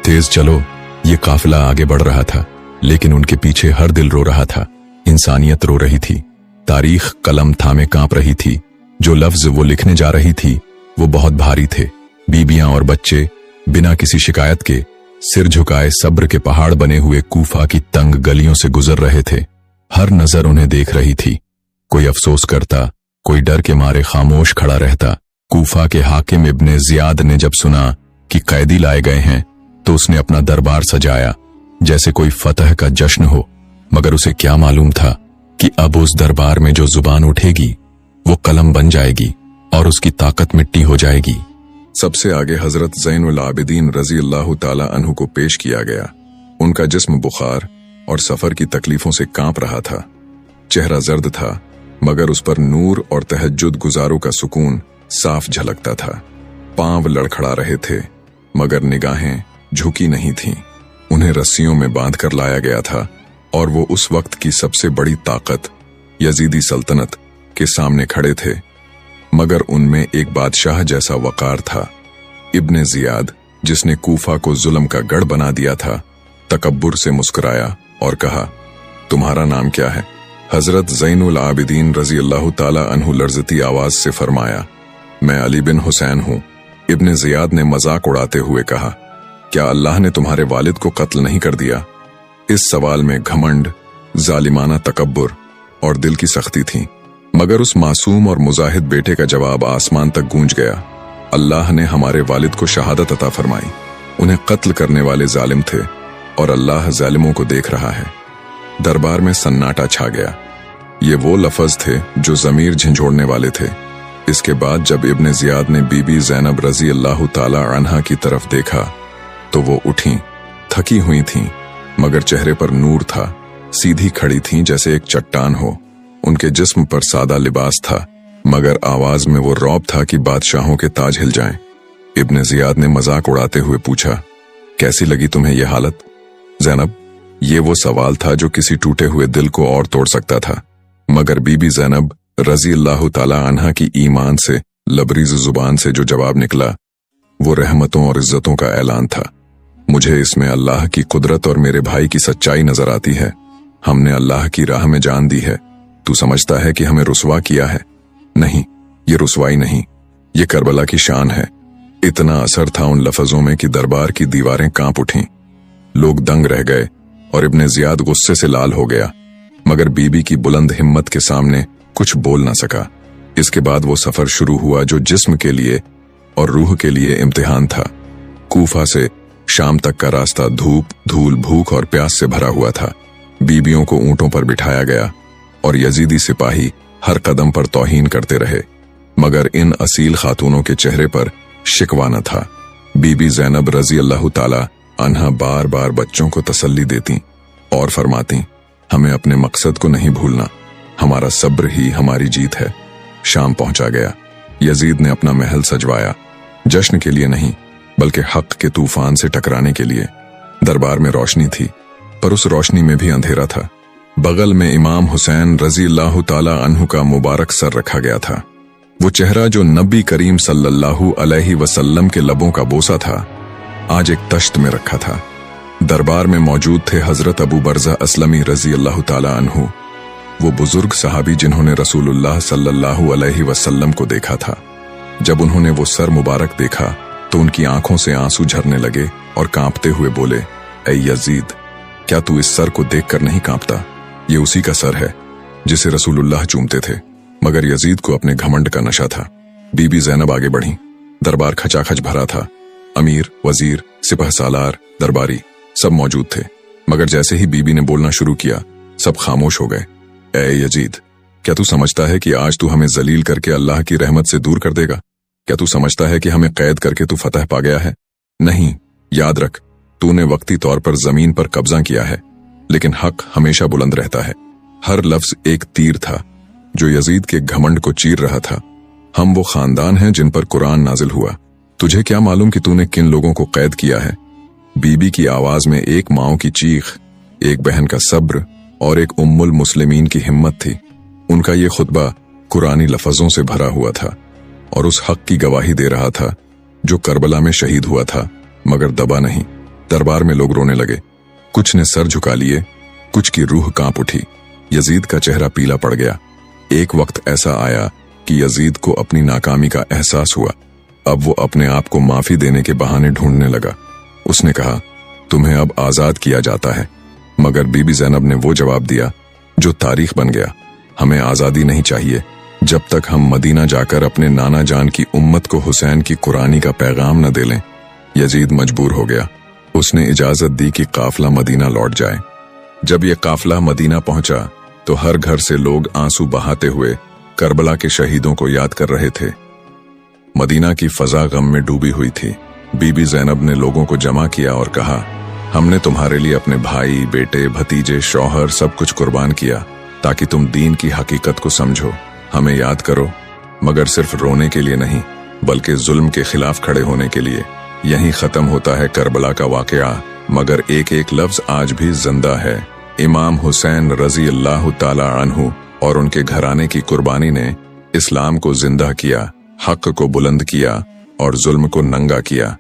तेज चलो। ये काफिला आगे बढ़ रहा था, लेकिन उनके पीछे हर दिल रो रहा था। इंसानियत रो रही थी। तारीख कलम थामे कांप रही थी। जो लफ्ज वो लिखने जा रही थी वो बहुत भारी थे। बीबियां और बच्चे बिना किसी शिकायत के सिर झुकाए सब्र के पहाड़ बने हुए कूफा की तंग गलियों से गुजर रहे थे। हर नजर उन्हें देख रही थी। कोई अफसोस करता, कोई डर के मारे खामोश खड़ा रहता, کوفہ کے हाकिम इब्न ज़ियाद ने जब सुना कि कैदी लाए गए हैं तो उसने अपना दरबार सजाया जैसे कोई फतह का जश्न हो, मगर उसे क्या मालूम था कि अब उस दरबार में जो जुबान उठेगी वो कलम बन जाएगी और उसकी ताकत मिट्टी हो जाएगी। सबसे आगे हजरत ज़ैनुल आबिदीन रजी अल्लाह ताला अन्हु को पेश किया गया। उनका जिस्म बुखार और सफर की तकलीफों से कांप रहा था। चेहरा जर्द था, मगर उस पर नूर और तहज्जुद गुजारों का सुकून साफ झलकता था। पांव लड़खड़ा रहे थे, मगर निगाहें झुकी नहीं थीं। उन्हें रस्सियों में बांधकर लाया गया था और वो उस वक्त की सबसे बड़ी ताकत यजीदी सल्तनत के सामने खड़े थे, मगर उनमें एक बादशाह जैसा वकार था। इब्न ज़ियाद, जिसने कूफा को जुल्म का गढ़ बना दिया था, तकब्बुर से मुस्कुराया और कहा, तुम्हारा नाम क्या है? हजरत ज़ैनुल आबिदीन रजी अल्लाह ताला अन्हु लर्जती आवाज से फरमाया, मैं अली बिन हुसैन हूं। इब्न ज़ियाद ने मजाक उड़ाते हुए कहा, क्या अल्लाह ने तुम्हारे वालिद को कत्ल नहीं कर दिया? इस सवाल में घमंड, जालिमाना तकब्बुर और दिल की सख्ती थी, मगर उस मासूम और मुजाहिद बेटे का जवाब आसमान तक गूंज गया। अल्लाह ने हमारे वालिद को शहादत अता फरमाई। उन्हें कत्ल करने वाले जालिम थे और अल्लाह जालिमों को देख रहा है। दरबार में सन्नाटा छा गया। ये वो लफ्ज थे जो जमीर झंझोड़ने वाले थे। इसके बाद जब इब्न ज़ियाद ने बीबी ज़ैनब रजी अल्लाह ताला अन्हा की तरफ देखा तो वो उठी, थकी हुई थीं, मगर चेहरे पर नूर था। सीधी खड़ी थीं जैसे एक चट्टान हो। उनके जिस्म पर सादा लिबास था, मगर आवाज में वो रौब था कि बादशाहों के ताज हिल जाएं। इब्न ज़ियाद ने मजाक उड़ाते हुए पूछा, कैसी लगी तुम्हें यह हालत? ज़ैनब, ये वो सवाल था जो किसी टूटे हुए दिल को और तोड़ सकता था, मगर बीबी ज़ैनब रजी अल्लाह ताला अन्हा की ईमान से लबरीज जुबान से जो जवाब निकला वो रहमतों और इज्जतों का ऐलान था। मुझे इसमें अल्लाह की कुदरत और मेरे भाई की सच्चाई नजर आती है। हमने अल्लाह की राह में जान दी है। तू समझता है कि हमें रुसवा किया है? नहीं, ये रुसवाई नहीं, ये करबला की शान है। इतना असर था उन लफ्जों में कि दरबार की दीवारें कांप उठीं। लोग दंग रह गए और इब्न ज़ियाद गुस्से से लाल हो गया, मगर बीबी की बुलंद हिम्मत के सामने कुछ बोल ना सका। इसके बाद वो सफर शुरू हुआ जो जिस्म के लिए और रूह के लिए इम्तिहान था। कूफा से शाम तक का रास्ता धूप, धूल, भूख और प्यास से भरा हुआ था। बीबियों को ऊंटों पर बिठाया गया और यजीदी सिपाही हर कदम पर तौहीन करते रहे, मगर इन असील खातूनों के चेहरे पर शिकवा न था। बीबी ज़ैनब रजी अल्लाह ताला अन्हा बार बार बच्चों को तसल्ली देती और फरमाती, हमें अपने मकसद को नहीं भूलना, हमारा सब्र ही हमारी जीत है। शाम पहुंचा गया। यजीद ने अपना महल सजवाया, जश्न के लिए नहीं बल्कि हक के तूफान से टकराने के लिए। दरबार में रोशनी थी, पर उस रोशनी में भी अंधेरा था। बगल में इमाम हुसैन रजी अल्लाह ताला अन्हु का मुबारक सर रखा गया था। वो चेहरा जो नबी करीम सल्लल्लाहु अलैहि वसल्लम के लबों का बोसा था, आज एक तश्त में रखा था। दरबार में मौजूद थे हजरत अबू बरज़ा अस्लमी रजी अल्लाह ताला अन्हु, वो बुजुर्ग सहाबी जिन्होंने रसूलुल्लाह सल्लल्लाहु अलैहि वसल्लम को देखा था। जब उन्होंने वो सर मुबारक देखा तो उनकी आंखों से आंसू झरने लगे और कांपते हुए बोले, ऐ यजीद, क्या तू इस सर को देखकर नहीं कांपता? ये उसी का सर है जिसे रसूलुल्लाह चूमते थे। मगर यजीद को अपने घमंड का नशा था। बीबी ज़ैनब आगे बढ़ी। दरबार खचाखच भरा था। अमीर, वजीर, सिपह सालार, दरबारी सब मौजूद थे, मगर जैसे ही बीबी ने बोलना शुरू किया सब खामोश हो गए। ऐ यजीद, क्या तू समझता है कि आज तू हमें जलील करके अल्लाह की रहमत से दूर कर देगा? क्या तू समझता है कि हमें कैद करके तू फतह पा गया है? नहीं, याद रख, तूने वक्ती तौर पर जमीन पर कब्जा किया है, लेकिन हक हमेशा बुलंद रहता है। हर लफ्ज एक तीर था जो यजीद के घमंड को चीर रहा था। हम वो खानदान हैं जिन पर कुरान नाजिल हुआ। तुझे क्या मालूम कि तूने किन लोगों को कैद किया है? बीबी की आवाज में एक माँ की चीख, एक बहन का सब्र और एक उम्मुल मुस्लिमीन की हिम्मत थी। उनका ये खुतबा कुरानी लफ्जों से भरा हुआ था और उस हक की गवाही दे रहा था जो करबला में शहीद हुआ था, मगर दबा नहीं। दरबार में लोग रोने लगे। कुछ ने सर झुका लिए, कुछ की रूह कांप उठी। यजीद का चेहरा पीला पड़ गया। एक वक्त ऐसा आया कि यजीद को अपनी नाकामी का एहसास हुआ। अब वो अपने आप को माफी देने के बहाने ढूंढने लगा। उसने कहा, तुम्हें अब आजाद किया जाता है। मगर बीबी ज़ैनब ने वो जवाब दिया जो तारीख बन गया, हमें आजादी नहीं चाहिए, जब तक हम मदीना जाकर अपने नाना जान की उम्मत को हुसैन की कुरानी का पैगाम न दे लें। यजीद मजबूर हो गया। उसने इजाजत दी कि काफला मदीना लौट जाए। जब यह काफला मदीना पहुंचा तो हर घर से लोग आंसू बहाते हुए करबला के शहीदों को याद कर रहे थे। मदीना की फजा गम में डूबी हुई थी। बीबी ज़ैनब ने लोगों को जमा किया और कहा, हमने तुम्हारे लिए अपने भाई, बेटे, भतीजे, शौहर सब कुछ कुर्बान किया ताकि तुम दीन की हकीकत को समझो। हमें याद करो, मगर सिर्फ रोने के लिए नहीं बल्कि जुल्म के खिलाफ खड़े होने के लिए। यहीं खत्म होता है करबला का वाकया, मगर एक एक लफ्ज आज भी जिंदा है। इमाम हुसैन रजी अल्लाह ताला अन्हु और उनके घराने की कुर्बानी ने इस्लाम को जिंदा किया, हक को बुलंद किया और जुल्म को नंगा किया।